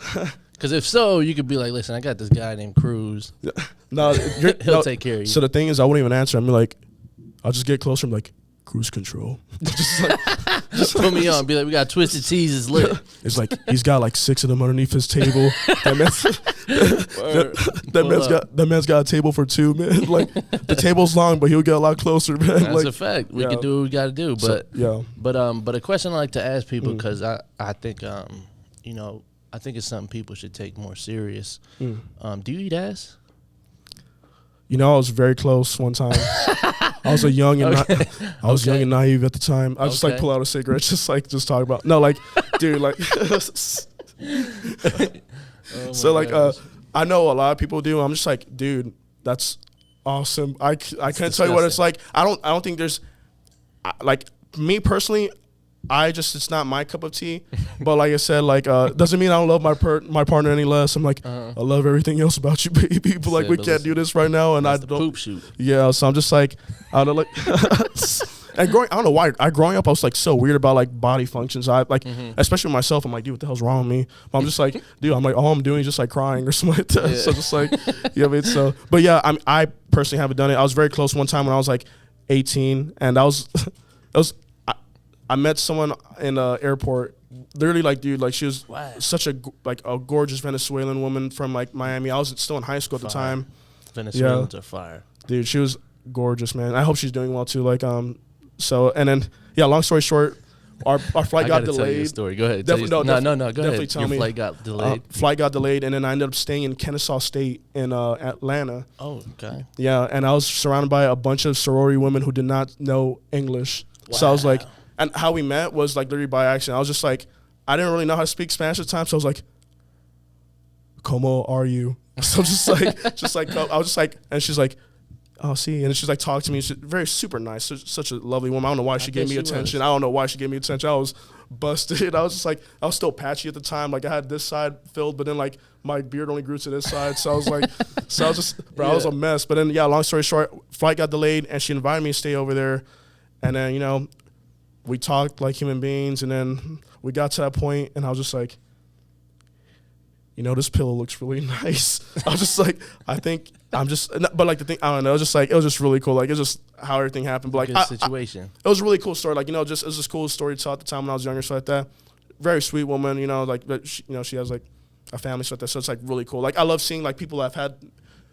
[SPEAKER 1] Because if so, you could be like, listen, I got this guy named Cruz.
[SPEAKER 2] No,
[SPEAKER 1] he'll take care of you.
[SPEAKER 2] So the thing is, I wouldn't even answer. I'm like, I'll just get closer. I'm like, cruise control. just
[SPEAKER 1] Put me on. Be like, we got Twisted Teas is lit.
[SPEAKER 2] It's like he's got like 6 of them underneath his table. That man's got a table for 2, man. Like the table's long, but he'll get a lot closer, man.
[SPEAKER 1] That's
[SPEAKER 2] like,
[SPEAKER 1] a fact. We can do what we got to do. But but a question I like to ask people, because I think you know, I think it's something people should take more serious. Do you eat ass?
[SPEAKER 2] You know, I was very close one time. I was young and young and naive at the time. I just like pull out a cigarette, just talk about. No, like, dude, like. So like, I know a lot of people do. I'm just like, dude, that's awesome. I can't tell you what it's like. I don't think there's, like, me personally, it's not my cup of tea. But like I said, like, doesn't mean I don't love my partner any less. I'm like, I love everything else about you, baby. But like, we can't do this right now, and I don't.
[SPEAKER 1] Poop shoot.
[SPEAKER 2] Yeah, so I'm just like, I don't know, like. And I don't know why. Growing up, I was like so weird about like body functions. I like, especially with myself. I'm like, dude, what the hell's wrong with me? But I'm just like, dude, I'm like, all I'm doing is just like crying or something like that. Yeah. So just like, you know what I mean? So, but yeah, I personally haven't done it. I was very close one time when I was like 18, and I met someone in the airport. Literally, like, dude, like she was such a gorgeous Venezuelan woman from like Miami. I was still in high school at the time.
[SPEAKER 1] Venezuelans are fire,
[SPEAKER 2] dude. She was gorgeous, man. I hope she's doing well too. Like, so, and then, yeah, long story short, our flight got delayed. Tell you a
[SPEAKER 1] story. Go ahead.
[SPEAKER 2] No,
[SPEAKER 1] go
[SPEAKER 2] definitely
[SPEAKER 1] ahead.
[SPEAKER 2] Tell
[SPEAKER 1] Your
[SPEAKER 2] me.
[SPEAKER 1] Flight got delayed.
[SPEAKER 2] Flight got delayed, and then I ended up staying in Kennesaw State in Atlanta.
[SPEAKER 1] Oh, okay.
[SPEAKER 2] Yeah, and I was surrounded by a bunch of sorority women who did not know English. Wow. So I was like, and how we met was like literally by accident. I was just like, I didn't really know how to speak Spanish at the time, so I was like, "Como are you?" So I was just like, and she's like, "Oh, see," and she's like, talk to me. She's very super nice, such a lovely woman. I don't know why she gave me attention. I don't know why she gave me attention. I was busted. I was just like, I was still patchy at the time. Like I had this side filled, but then like my beard only grew to this side. So I was like, I was a mess. But then long story short, flight got delayed, and she invited me to stay over there. And then, you know, we talked like human beings, and then we got to that point, and I was just like, you know, this pillow looks really nice. I was just like, but like the thing, I don't know, it was just really cool. Like, it's just how everything happened. But like,
[SPEAKER 1] good situation.
[SPEAKER 2] It was a really cool story. Like, you know, it was just cool story to tell at the time when I was younger, so like that. Very sweet woman, you know, like, but she, you know, she has like a family, so like that. So it's like really cool. Like, I love seeing like people that have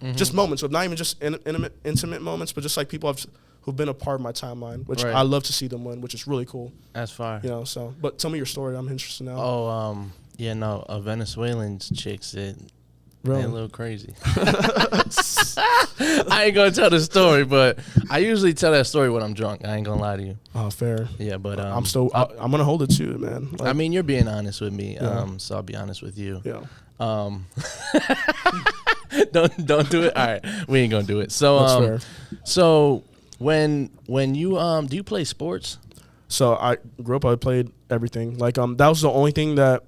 [SPEAKER 2] had just moments of not even just intimate moments, but just like people who've been a part of my timeline, which I love to see them win, which is really cool.
[SPEAKER 1] That's fire.
[SPEAKER 2] You know, so, but tell me your story. I'm interested now.
[SPEAKER 1] Oh, yeah, no, a Venezuelan chick said they're a little crazy. I ain't gonna tell the story, but I usually tell that story when I'm drunk. I ain't gonna lie to you.
[SPEAKER 2] Oh, fair.
[SPEAKER 1] Yeah, but
[SPEAKER 2] I'm gonna hold it too, man. Like,
[SPEAKER 1] I mean, you're being honest with me, so I'll be honest with you.
[SPEAKER 2] Yeah.
[SPEAKER 1] Don't do it. All right, we ain't gonna do it. So
[SPEAKER 2] that's fair.
[SPEAKER 1] So when you do you play sports?
[SPEAKER 2] So I grew up. I played everything. Like that was the only thing that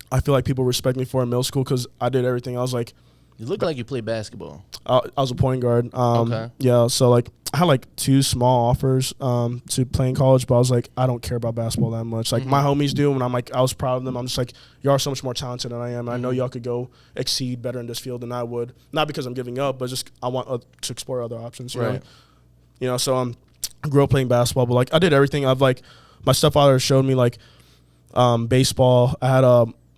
[SPEAKER 2] I feel like people respect me for in middle school, because I did everything. I was like,
[SPEAKER 1] you look like you play basketball.
[SPEAKER 2] I was a point guard.
[SPEAKER 1] Okay.
[SPEAKER 2] Yeah. So like I had like 2 small offers to play in college, but I was like, I don't care about basketball that much. Like my homies do, and I'm like, I was proud of them. I'm just like, y'all are so much more talented than I am. I know y'all could go exceed better in this field than I would. Not because I'm giving up, but just I want to explore other options. You know? You know. So I grew up playing basketball, but like I did everything. I've like my stepfather showed me like baseball. I had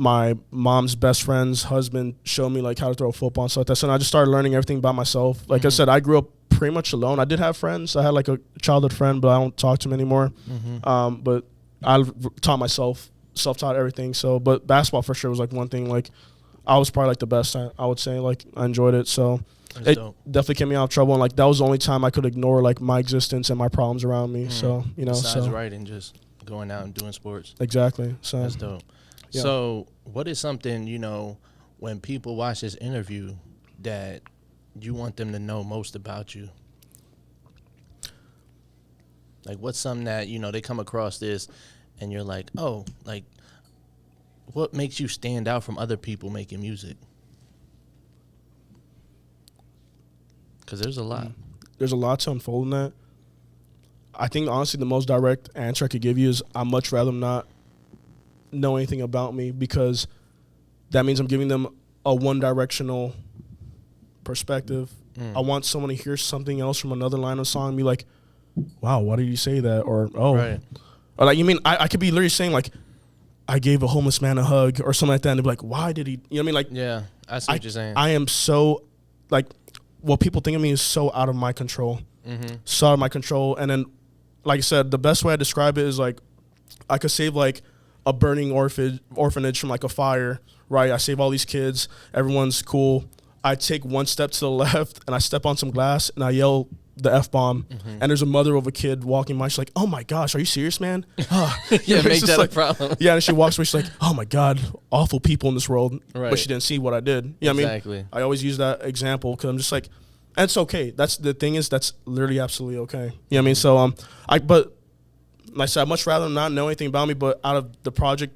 [SPEAKER 2] my mom's best friend's husband showed me like how to throw a football and stuff like that. So I just started learning everything by myself. Like I said, I grew up pretty much alone. I did have friends. I had like a childhood friend, but I don't talk to him anymore. But I taught myself, self-taught everything. So, but basketball for sure was like one thing. Like I was probably like the best. I would say like I enjoyed it. So it definitely kept me out of trouble. And like that was the only time I could ignore like my existence and my problems around me. So you know,
[SPEAKER 1] besides writing, just going out and doing sports.
[SPEAKER 2] Exactly. So
[SPEAKER 1] that's dope. Yeah. So what is something, you know, when people watch this interview that you want them to know most about you? Like what's something that, you know, they come across this and you're like, oh, like what makes you stand out from other people making music? Because there's a lot.
[SPEAKER 2] There's a lot to unfold in that. I think honestly the most direct answer I could give you is I'd much rather not know anything about me, because that means I'm giving them a one-directional perspective. I want someone to hear something else from another line of song and be like, wow, why did you say that? Or, oh,
[SPEAKER 1] Right.
[SPEAKER 2] or like, you mean, I could be literally saying like, I gave a homeless man a hug or something like that. And they'd be like, why did he, you know what I mean? Like,
[SPEAKER 1] Yeah, I see what you're saying.
[SPEAKER 2] I am so, like, what people think of me is so out of my control. So out of my control. And then, like I said, the best way I describe it is like, I could save like a burning orphanage from like a fire, right? I save all these kids. Everyone's cool. I take one step to the left and I step on some glass and I yell the F-bomb. And there's a mother of a kid walking by. She's like, oh my gosh, are you serious, man?
[SPEAKER 1] Yeah, make that
[SPEAKER 2] like,
[SPEAKER 1] a problem.
[SPEAKER 2] Yeah, and she walks away. She's like, oh my God, awful people in this world.
[SPEAKER 1] Right.
[SPEAKER 2] But she didn't see what I did. You know what
[SPEAKER 1] Exactly.
[SPEAKER 2] I mean? I always use that example because I'm just like, and it's okay. That's the thing is that's literally absolutely okay. You know what I mean? So but like I said, I'd much rather them not know anything about me, but out of the project,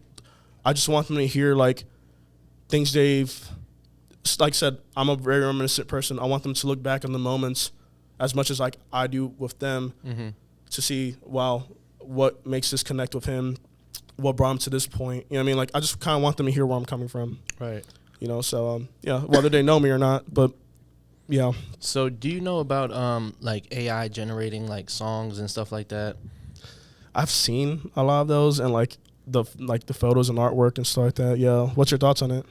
[SPEAKER 2] I just want them to hear like things they've, like I said, I'm a very reminiscent person. I want them to look back on the moments as much as like I do with them to see, wow, what makes this connect with him, what brought him to this point. You know what I mean? Like I just kind of want them to hear where I'm coming from.
[SPEAKER 1] Right.
[SPEAKER 2] You know, so yeah, whether they know me or not, but yeah.
[SPEAKER 1] So do you know about like AI generating like songs and stuff like that?
[SPEAKER 2] I've seen a lot of those and like the photos and artwork and stuff like that. Yeah. What's your thoughts on it?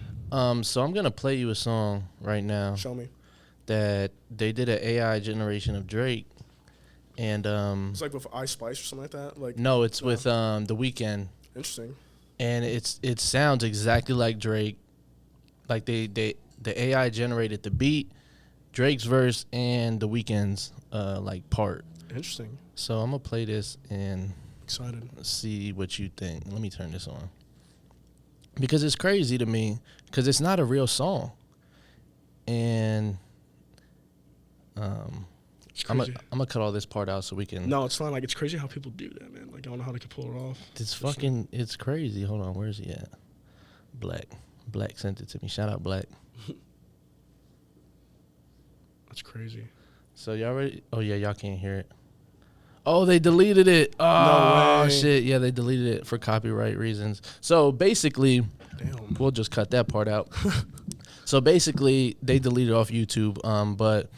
[SPEAKER 1] So I'm gonna play you a song right now
[SPEAKER 2] Show me.
[SPEAKER 1] that they did an AI generation of Drake, and
[SPEAKER 2] It's like with I Spice or something like that. Like
[SPEAKER 1] no, it's with The Weeknd,
[SPEAKER 2] interesting.
[SPEAKER 1] and it sounds exactly like Drake. Like the AI generated the beat, Drake's verse, and The Weeknd's like part.
[SPEAKER 2] Interesting.
[SPEAKER 1] So I'm gonna play this and
[SPEAKER 2] Excited.
[SPEAKER 1] see what you think. Let me turn this on because it's crazy to me because it's not a real song, and
[SPEAKER 2] It's
[SPEAKER 1] I'm
[SPEAKER 2] crazy.
[SPEAKER 1] gonna cut all this part out so we can.
[SPEAKER 2] No, it's fine. Like it's crazy how people do that, man. Like I don't know how they can pull it off.
[SPEAKER 1] It's crazy. Hold on, where's he at? Black sent it to me. Shout out Black.
[SPEAKER 2] That's crazy.
[SPEAKER 1] So y'all ready? Oh yeah, y'all can't hear it. Oh, they deleted it. Oh
[SPEAKER 2] No way.
[SPEAKER 1] shit, yeah, they deleted it for copyright reasons. So basically,
[SPEAKER 2] Damn.
[SPEAKER 1] we'll just cut that part out. So basically, they deleted off YouTube. But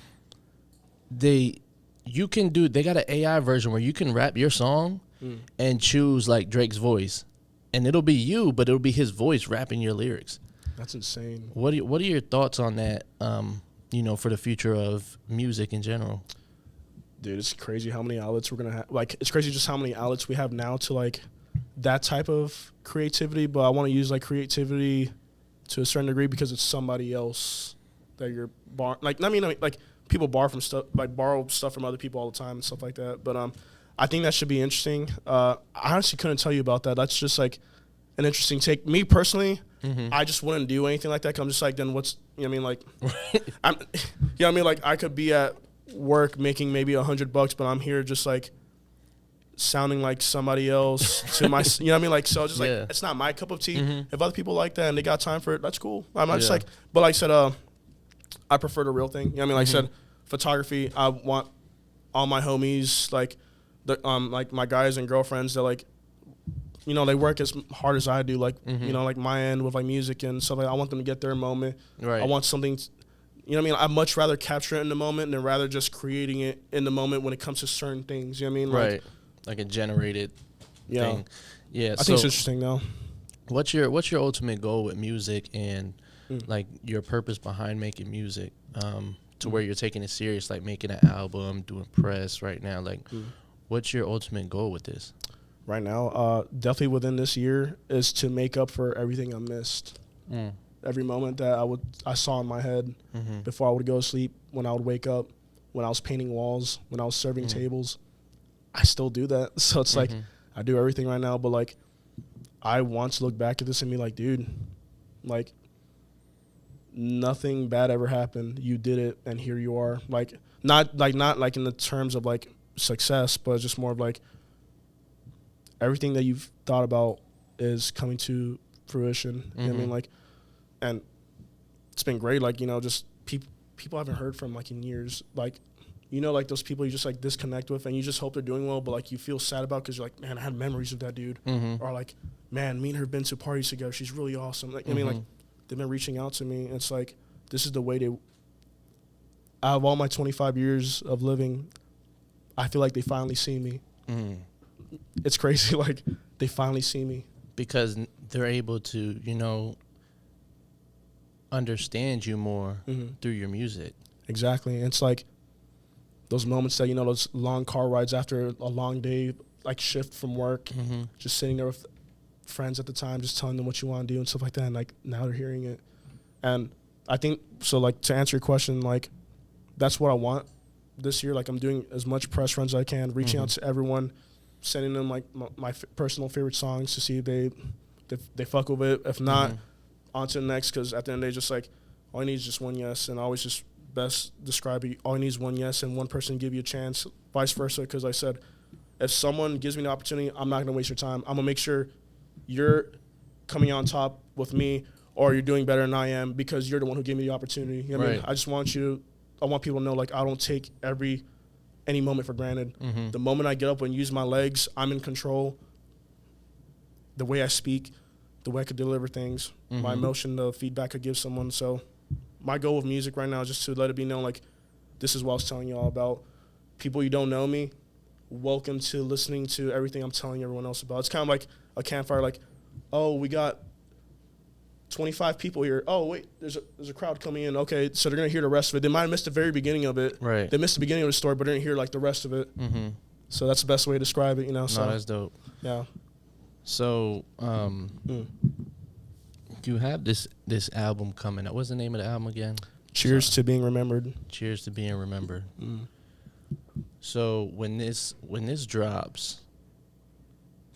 [SPEAKER 1] they got an AI version where you can rap your song and choose like Drake's voice, and it'll be you, but it'll be his voice rapping your lyrics.
[SPEAKER 2] That's insane.
[SPEAKER 1] What are your thoughts on that? For the future of music in general.
[SPEAKER 2] Dude, it's crazy how many outlets we're gonna have. Like, it's crazy just how many outlets we have now to like that type of creativity. But I want to use like creativity to a certain degree because it's somebody else that you're like people borrow stuff from other people all the time and stuff like that. But I think that should be interesting. I honestly couldn't tell you about that. That's just like an interesting take. Me personally, I just wouldn't do anything like that. 'Cause I'm just like, then what's, you know what I mean? Like, you know what I mean? Like, I could be at work making maybe $100, but I'm here just like sounding like somebody else to my, you know what I mean? Like, so just like, it's not my cup of tea. If other people like that and they got time for it, that's cool. I'm not just like, but like I said, I prefer the real thing. You know what I mean? Like I said, photography, I want all my homies, like my guys and girlfriends that like, you know, they work as hard as I do, like, you know, like my end with like music and stuff like that. I want them to get their moment.
[SPEAKER 1] Right.
[SPEAKER 2] I want something, you know what I mean? I'd much rather capture it in the moment than rather just creating it in the moment when it comes to certain things. You know what I mean?
[SPEAKER 1] Right. Like a generated thing. Yeah.
[SPEAKER 2] I think it's interesting though.
[SPEAKER 1] What's your ultimate goal with music and like your purpose behind making music to where you're taking it serious, like making an album, doing press right now? Like, what's your ultimate goal with this?
[SPEAKER 2] Right now, definitely within this year is to make up for everything I missed. Every moment that I saw in my head before I would go to sleep, when I would wake up, when I was painting walls, when I was serving tables. I still do that. So it's like I do everything right now, but like I want to look back at this and be like, dude, like nothing bad ever happened. You did it and here you are. Like not in the terms of like success, but just more of like everything that you've thought about is coming to fruition. You know what I mean? Like, and it's been great. Like, you know, just people I haven't heard from like in years. Like, you know, like those people you just like disconnect with and you just hope they're doing well, but like you feel sad about because you're like, man, I had memories of that dude. Or like, man, me and her been to parties together. She's really awesome. Like, I mean, like they've been reaching out to me. And it's like, this is the way out of all my 25 years of living, I feel like they finally see me. It's crazy. Like, they finally see me.
[SPEAKER 1] Because they're able to, you know, understand you more through your music.
[SPEAKER 2] Exactly. And it's like those moments that, you know, those long car rides after a long day, like shift from work, just sitting there with friends at the time, just telling them what you want to do and stuff like that. And like now they're hearing it. And I think, so like to answer your question, like that's what I want this year. Like I'm doing as much press runs as I can, reaching out to everyone, sending them like my personal favorite songs to see if they fuck with it. If not, on to the next, because at the end of the day, just like all I need is just one yes. And I always just best describe it, all I need is one yes and one person give you a chance, vice versa. Because I said, if someone gives me the opportunity, I'm not going to waste your time. I'm going to make sure you're coming on top with me, or you're doing better than I am because you're the one who gave me the opportunity. You know what I mean? I just want I want people to know, like, I don't take any moment for granted. The moment I get up and use my legs, I'm in control. The way I speak, the way I could deliver things, my emotion, the feedback I give someone. So my goal with music right now is just to let it be known, like, this is what I was telling you all about. People you don't know me, welcome to listening to everything I'm telling everyone else about. It's kind of like a campfire, like, oh, we got 25 people here. Oh, wait, there's a crowd coming in. Okay, so they're going to hear the rest of it. They might have missed the very beginning of it.
[SPEAKER 1] Right.
[SPEAKER 2] They missed the beginning of the story, but they didn't hear, like, the rest of it. So that's the best way to describe it, you know. So,
[SPEAKER 1] no, that's dope.
[SPEAKER 2] Yeah.
[SPEAKER 1] So, you have this album coming out. What's the name of the album again?
[SPEAKER 2] Cheers to Being Remembered.
[SPEAKER 1] Cheers to Being Remembered. So when this drops,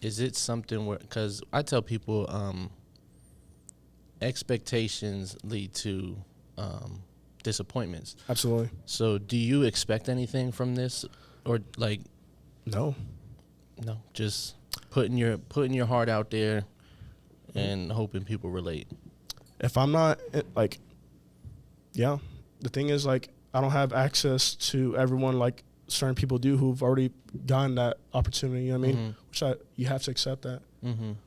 [SPEAKER 1] is it something where, because I tell people expectations lead to disappointments.
[SPEAKER 2] Absolutely.
[SPEAKER 1] So do you expect anything from this, or like?
[SPEAKER 2] No,
[SPEAKER 1] just putting your heart out there and hoping people relate.
[SPEAKER 2] If I'm not, like, yeah, the thing is, like, I don't have access to everyone like certain people do who've already gotten that opportunity, you know what I mean? Which you have to accept that.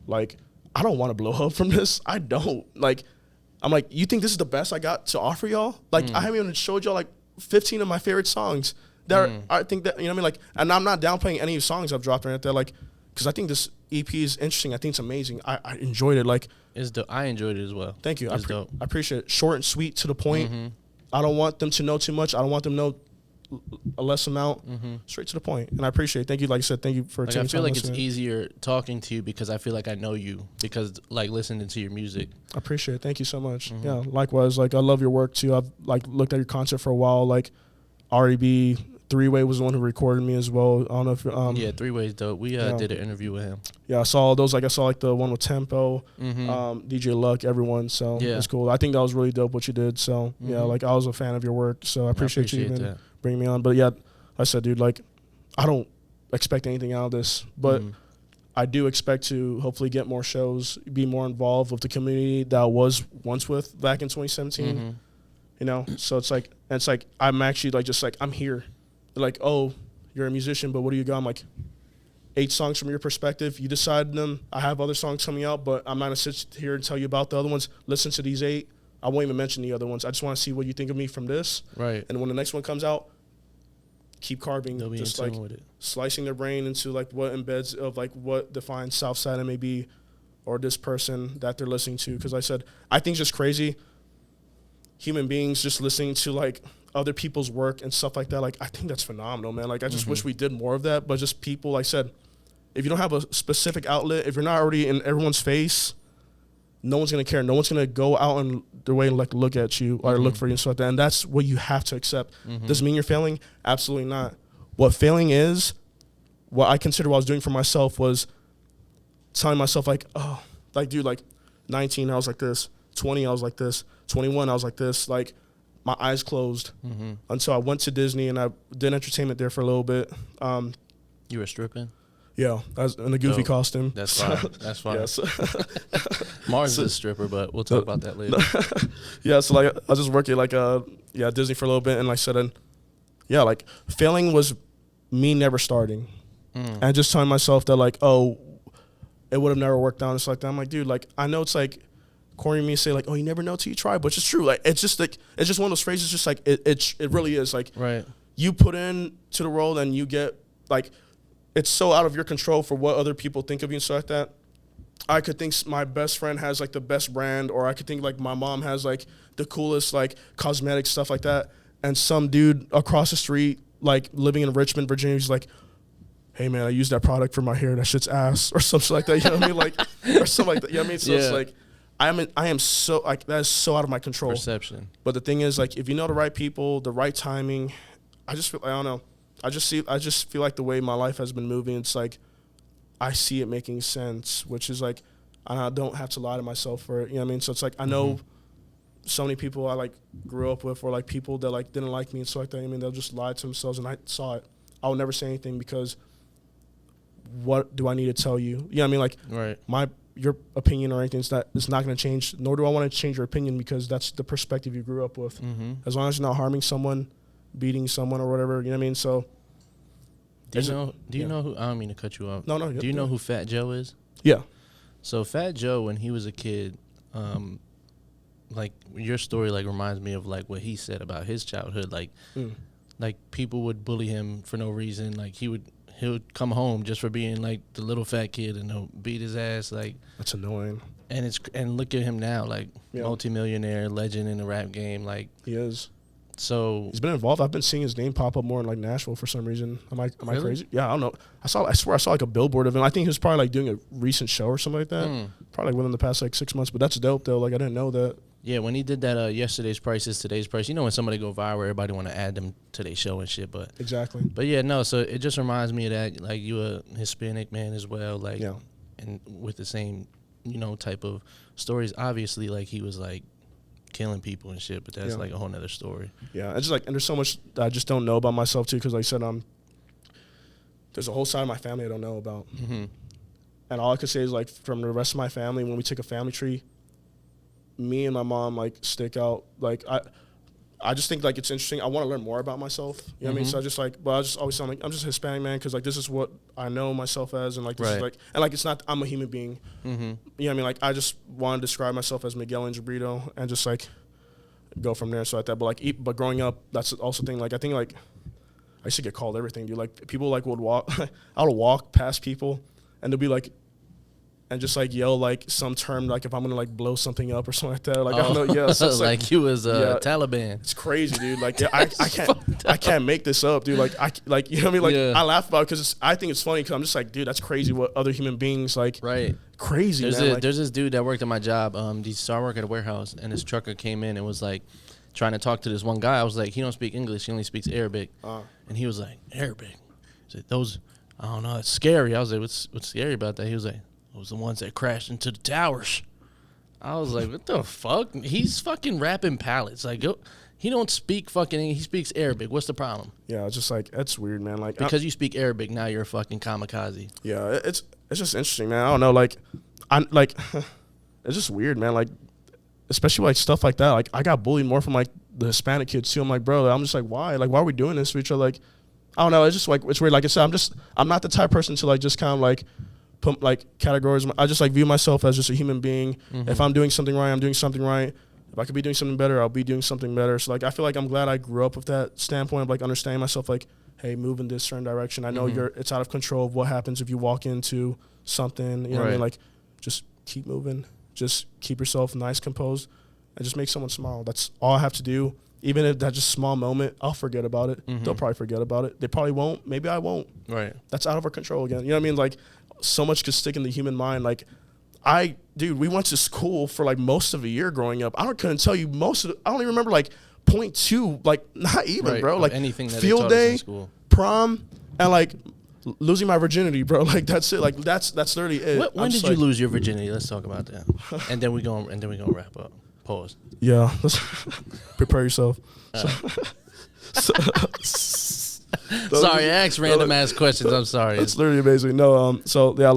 [SPEAKER 2] Like, I don't want to blow up from this. I don't. Like, I'm like, you think this is the best I got to offer y'all? Like, I haven't even showed y'all like 15 of my favorite songs that I think that, you know what I mean? Like, and I'm not downplaying any songs I've dropped or anything. Like, because I think this EP is interesting. I think it's amazing. I enjoyed it. Like,
[SPEAKER 1] I enjoyed it as well.
[SPEAKER 2] Thank you.
[SPEAKER 1] It's dope.
[SPEAKER 2] I appreciate it. Short and sweet, to the point. I don't want them to know too much. I don't want them to know a less amount. Straight to the point. And I appreciate it. Thank you. Like I said, thank you for taking time.
[SPEAKER 1] I feel like
[SPEAKER 2] listening.
[SPEAKER 1] It's easier talking to you because I feel like I know you, because like listening to your music.
[SPEAKER 2] I appreciate it. Thank you so much. Yeah, likewise. Like, I love your work too. I've like looked at your concert for a while. Like, R.E.B. Three-Way was the one who recorded me as well. I don't know if
[SPEAKER 1] yeah, Three-Way's dope. We did an interview with him.
[SPEAKER 2] Yeah, I saw those. Like, I saw like the one with Tempo, DJ Luck, everyone. So it's cool. I think that was really dope what you did. So yeah, like, I was a fan of your work. So I appreciate you even bringing me on. But yeah, I said, dude, like, I don't expect anything out of this, but I do expect to hopefully get more shows, be more involved with the community that I was once with back in 2017. You know, so it's like I'm actually like, just like, I'm here. They're like, oh, you're a musician, but what do you got? I'm like, 8 songs from your perspective. You decide them. I have other songs coming out, but I'm not going to sit here and tell you about the other ones. Listen to these 8. I won't even mention the other ones. I just want to see what you think of me from this.
[SPEAKER 1] Right.
[SPEAKER 2] And when the next one comes out, keep carving, just like slicing their brain into like what embeds of like what defines SouthSide MAB or this person that they're listening to. Because I think it's just crazy. Human beings just listening to like other people's work and stuff like that. Like, I think that's phenomenal, man. Like, I just wish we did more of that. But just people, like I said, if you don't have a specific outlet, if you're not already in everyone's face, no one's going to care. No one's going to go out and their way and like look at you or look for you and stuff like that. And that's what you have to accept. Does it mean you're failing? Absolutely not. What failing is, what I consider what I was doing for myself was telling myself like, oh, like, dude, like 19, I was like this. 20, I was like this. 21, I was like this. Like, my eyes closed until I went to Disney and I did entertainment there for a little bit.
[SPEAKER 1] You were stripping?
[SPEAKER 2] Yeah, I was in a goofy costume.
[SPEAKER 1] That's fine. That's fine.
[SPEAKER 2] Yes.
[SPEAKER 1] Mars is a stripper, but we'll talk about that later.
[SPEAKER 2] Yeah, so like I was just working like Disney for a little bit, and like I said, and yeah, like failing was me never starting, and just telling myself that like, oh, it would have never worked out and stuff like that. I'm like, dude, like, I know it's like corny me to say like, oh, you never know till you try, but it's true. Like, it's just one of those phrases. Just like it really is like,
[SPEAKER 1] right.
[SPEAKER 2] You put in to the world and you get like, it's so out of your control for what other people think of you and stuff like that. I could think my best friend has like the best brand, or I could think like my mom has like the coolest like cosmetic stuff like that, and some dude across the street, like living in Richmond, Virginia, he's like, hey man, I used that product for my hair, that shit's ass, or something like that, you know what I mean? Like, or something like that, you know what I mean? So it's like, I am so, like, that is so out of my control.
[SPEAKER 1] Perception.
[SPEAKER 2] But the thing is, like, if you know the right people, the right timing, I just feel, I don't know, I just feel like the way my life has been moving, it's like, I see it making sense, which is like, I don't have to lie to myself for it, you know what I mean? So it's like, I know so many people I like grew up with, or like people that like didn't like me and stuff like that. I mean, they'll just lie to themselves, and I saw it. I will never say anything because what do I need to tell you? You know what I mean? Like, your opinion or anything is not going to change, nor do I want to change your opinion, because that's the perspective you grew up with. As long as you're not harming someone, beating someone or whatever, you know what I mean? So
[SPEAKER 1] do you know who, I don't mean to cut you off.
[SPEAKER 2] No.
[SPEAKER 1] Do you know who Fat Joe is?
[SPEAKER 2] Yeah.
[SPEAKER 1] So Fat Joe, when he was a kid, like your story like reminds me of like what he said about his childhood. Like people would bully him for no reason. Like he would come home just for being like the little fat kid, and they'll beat his ass. Like,
[SPEAKER 2] that's annoying.
[SPEAKER 1] And look at him now, like multimillionaire, legend in the rap game. Like,
[SPEAKER 2] he is.
[SPEAKER 1] So
[SPEAKER 2] he's been involved. I've been seeing his name pop up more in like Nashville for some reason. Am I crazy? Yeah, I don't know. I swear I saw like a billboard of him. I think he was probably like doing a recent show or something like that. Probably within the past like 6 months. But that's dope though. Like, I didn't know that.
[SPEAKER 1] Yeah, when he did that yesterday's price is today's price. You know, when somebody go viral, everybody want to add them to their show and shit. But
[SPEAKER 2] exactly.
[SPEAKER 1] But yeah, no. So it just reminds me of that. Like, you a Hispanic man as well. Like, and with the same, type of stories. Obviously, like, he was like killing people and shit. But that's like a whole nother story.
[SPEAKER 2] Yeah, it's just like, and there's so much that I just don't know about myself too. Because like I said, there's a whole side of my family I don't know about. And all I could say is, like, from the rest of my family, when we take a family tree, me and my mom like stick out. Like, I just think like it's interesting. I want to learn more about myself. You know what I mean? So I just like, but I just always sound like I'm just a Hispanic man, because like this is what I know myself as, and like this is like, and like it's not, I'm a human being. You know what I mean? Like, I just want to describe myself as Miguel Ingebrito and just like go from there. So like that. But like, but growing up, that's also the thing. Like, I think like I used to get called everything, dude. Like, people like would walk, I would walk past people, and they'll be like, and just like yell like some term, like if I'm gonna like blow something up or something like that. Like, I don't know, yeah. So
[SPEAKER 1] like you was Taliban.
[SPEAKER 2] It's crazy, dude. Like, I can't make this up, dude. Like, you know what I mean? Like, I laugh about it because I think it's funny, because I'm just like, dude, that's crazy what other human beings like. Crazy.
[SPEAKER 1] There's this dude that worked at my job. He started working at a warehouse, and this trucker came in and was like trying to talk to this one guy. I was like, he don't speak English, he only speaks Arabic. And he was like, Arabic? I said, those, I don't know, it's scary. I was like, what's scary about that? He was like, those the ones that crashed into the towers. I was like, what the fuck? He's fucking rapping pallets. Like, he don't speak fucking, he speaks Arabic. What's the problem?
[SPEAKER 2] Yeah, it's just like, that's weird, man. Like,
[SPEAKER 1] because you speak Arabic, now you're a fucking kamikaze.
[SPEAKER 2] Yeah, it's just interesting, man. I don't know, like, I'm like, it's just weird, man. Like, especially like stuff like that. Like, I got bullied more from like the Hispanic kids too. I'm like, bro, I'm just like, why? Like, why are we doing this to each other? Like, I don't know. It's just like, it's weird. Like I said, I'm not the type of person to like just kind of like put like categories. I just like view myself as just a human being. If I'm doing something right, I'm doing something right. If I could be doing something better, I'll be doing something better. So like, I feel like I'm glad I grew up with that standpoint of like understanding myself. Like, hey, move in this certain direction. I know it's out of control of what happens if you walk into something. You know what I mean? Like, just keep moving. Just keep yourself nice, composed, and just make someone smile. That's all I have to do. Even if that's just a small moment, I'll forget about it. They'll probably forget about it. They probably won't. Maybe I won't. That's out of our control again. You know what I mean? Like, so much could stick in the human mind. Like, dude, we went to school for like most of a year growing up. couldn't tell you most of it. I don't even remember like 0.2, like not even, bro. Like
[SPEAKER 1] anything that
[SPEAKER 2] field day,
[SPEAKER 1] school.
[SPEAKER 2] Prom, and like losing my virginity, bro. Like, that's it. Like, that's literally it.
[SPEAKER 1] When did you lose your virginity? Let's talk about that. and then we gonna wrap up. Pause.
[SPEAKER 2] Yeah. Prepare yourself.
[SPEAKER 1] Sorry, I asked random ass questions. I'm sorry.
[SPEAKER 2] It's literally amazing. No, so yeah,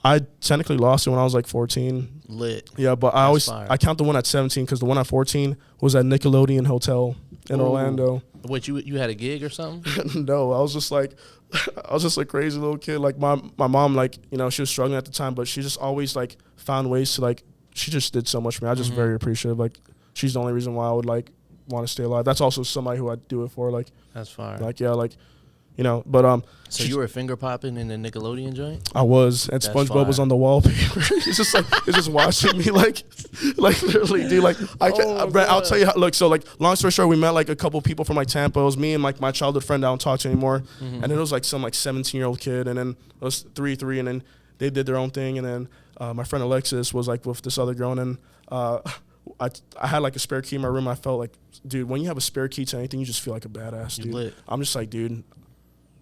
[SPEAKER 2] I technically lost it when I was like 14.
[SPEAKER 1] Lit.
[SPEAKER 2] Yeah, but I count the one at 17 because the one at 14 was at Nickelodeon Hotel in Orlando.
[SPEAKER 1] Wait, you had a gig or something?
[SPEAKER 2] No, I was just like a crazy little kid. Like my mom, like, you know, she was struggling at the time, but she just always like found ways to like, she just did so much for me. I just very appreciative. Like, she's the only reason why I would like want to stay alive. That's also somebody who I do it for. Like,
[SPEAKER 1] that's fire.
[SPEAKER 2] Like, yeah, like you know. But
[SPEAKER 1] So you were finger popping in the Nickelodeon joint?
[SPEAKER 2] I was, and
[SPEAKER 1] That's
[SPEAKER 2] SpongeBob was
[SPEAKER 1] fire.
[SPEAKER 2] on the wallpaper. It's just watching me like literally, dude. Like I'll tell you how. Look, so like long story short, we met like a couple people from like Tampa. It was me and like my childhood friend I don't talk to anymore, and then it was like some like 17-year-old kid, and then it was 3, and then they did their own thing, and then my friend Alexis was like with this other girl, and then I had like a spare key in my room. I felt like, dude, when you have a spare key to anything, you just feel like a badass, dude.
[SPEAKER 1] Lit.
[SPEAKER 2] I'm just like, dude,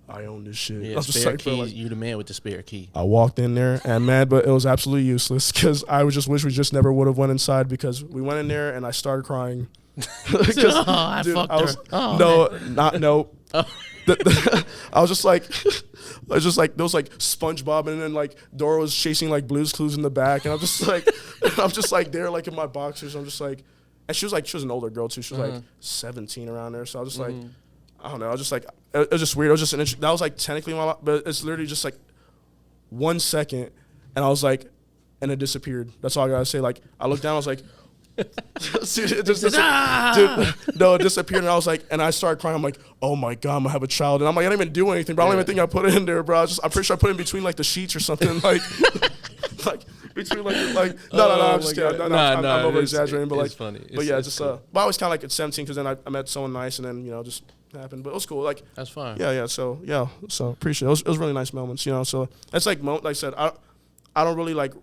[SPEAKER 2] I own this shit.
[SPEAKER 1] Yeah,
[SPEAKER 2] I was just
[SPEAKER 1] spare
[SPEAKER 2] like, bro,
[SPEAKER 1] key.
[SPEAKER 2] like,
[SPEAKER 1] You the man with the spare key.
[SPEAKER 2] I walked in there and man, but it was absolutely useless because I was just wish we just never would have went inside because we went in there and I started crying.
[SPEAKER 1] Oh, I fucked her. Oh,
[SPEAKER 2] no,
[SPEAKER 1] man.
[SPEAKER 2] not no.
[SPEAKER 1] Oh.
[SPEAKER 2] I was just like, there was like SpongeBob and then like Dora was chasing like Blue's Clues in the back and I'm just like there like in my boxers. I'm just like, and she was an older girl too. She was like 17 around there. So I was just like, I don't know. I was just like, it was just weird. It was just that was like technically my life, but it's literally just like 1 second, and I was like, and it disappeared. That's all I gotta say. Like I looked down, I was like, dude, no, it disappeared, and I was like, and I started crying. I'm like, oh my god, I'm gonna have a child, and I'm like, I didn't even do anything, bro. I don't even think I put it in there, bro. I'm pretty sure I put it in between like the sheets or something, like, like between like no, I'm just kidding. I'm over exaggerating, but like,
[SPEAKER 1] it's funny.
[SPEAKER 2] But yeah, just but I was kind of like at 17 because then I met someone nice, and then just happened, but it was cool. Like
[SPEAKER 1] That's fine.
[SPEAKER 2] So appreciate it. It was really nice moments, so it's like like I said, I don't really like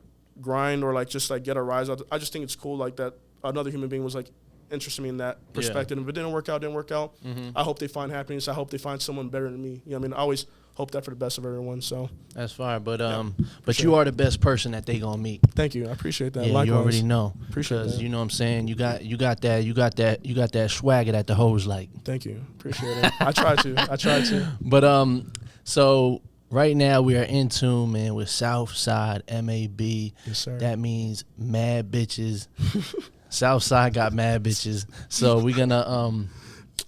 [SPEAKER 2] grind or like just like get a rise out. I just think it's cool like that another human being was like interested in me in that perspective. If it didn't work out, I hope they find happiness. I hope they find someone better than me. You know what I mean? I always hope that for the best of everyone. So
[SPEAKER 1] That's fine. But
[SPEAKER 2] sure.
[SPEAKER 1] you are the best person that they gonna meet.
[SPEAKER 2] Thank you. I appreciate that.
[SPEAKER 1] Yeah,
[SPEAKER 2] Likewise.
[SPEAKER 1] you already know.
[SPEAKER 2] Appreciate
[SPEAKER 1] Because
[SPEAKER 2] that.
[SPEAKER 1] you know what I'm saying? You got that swagger that the hoes like.
[SPEAKER 2] Thank you. Appreciate it. I try to.
[SPEAKER 1] But so right now we are in tune, man, with Southside MAB.
[SPEAKER 2] Yes, sir.
[SPEAKER 1] That means mad bitches. Southside got mad bitches. So we're gonna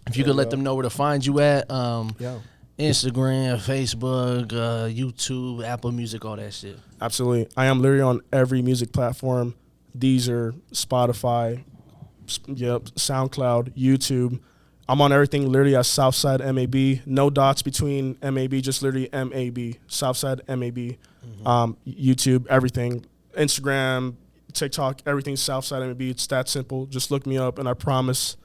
[SPEAKER 1] if you could let them know where to find you at.
[SPEAKER 2] Yeah.
[SPEAKER 1] Instagram, Facebook, YouTube, Apple Music, all that shit.
[SPEAKER 2] Absolutely. I am literally on every music platform. Deezer, Spotify, SoundCloud, YouTube. I'm on everything literally as Southside MAB. No dots between MAB, just literally MAB. Southside MAB. YouTube, everything. Instagram, TikTok, everything Southside MAB. It's that simple. Just look me up, and I promise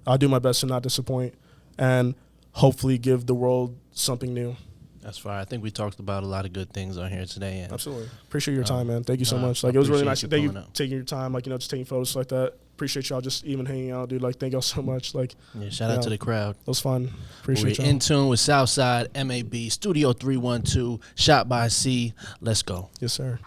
[SPEAKER 2] I'll do my best to not disappoint and hopefully give the world something new.
[SPEAKER 1] That's fine. I think we talked about a lot of good things on here today. And
[SPEAKER 2] Absolutely. Appreciate your time, man. Thank you so much. Like,
[SPEAKER 1] I
[SPEAKER 2] it was really nice.
[SPEAKER 1] appreciate you
[SPEAKER 2] Thank you
[SPEAKER 1] pulling up.
[SPEAKER 2] taking your time, like, just taking photos like that. Appreciate y'all just even hanging out, dude. Like, thank y'all so much. Like,
[SPEAKER 1] yeah, shout out to the crowd.
[SPEAKER 2] it was fun.
[SPEAKER 1] We're
[SPEAKER 2] Appreciate y'all.
[SPEAKER 1] in tune with Southside MAB, Studio 312, shot by C. Let's go.
[SPEAKER 2] Yes, sir.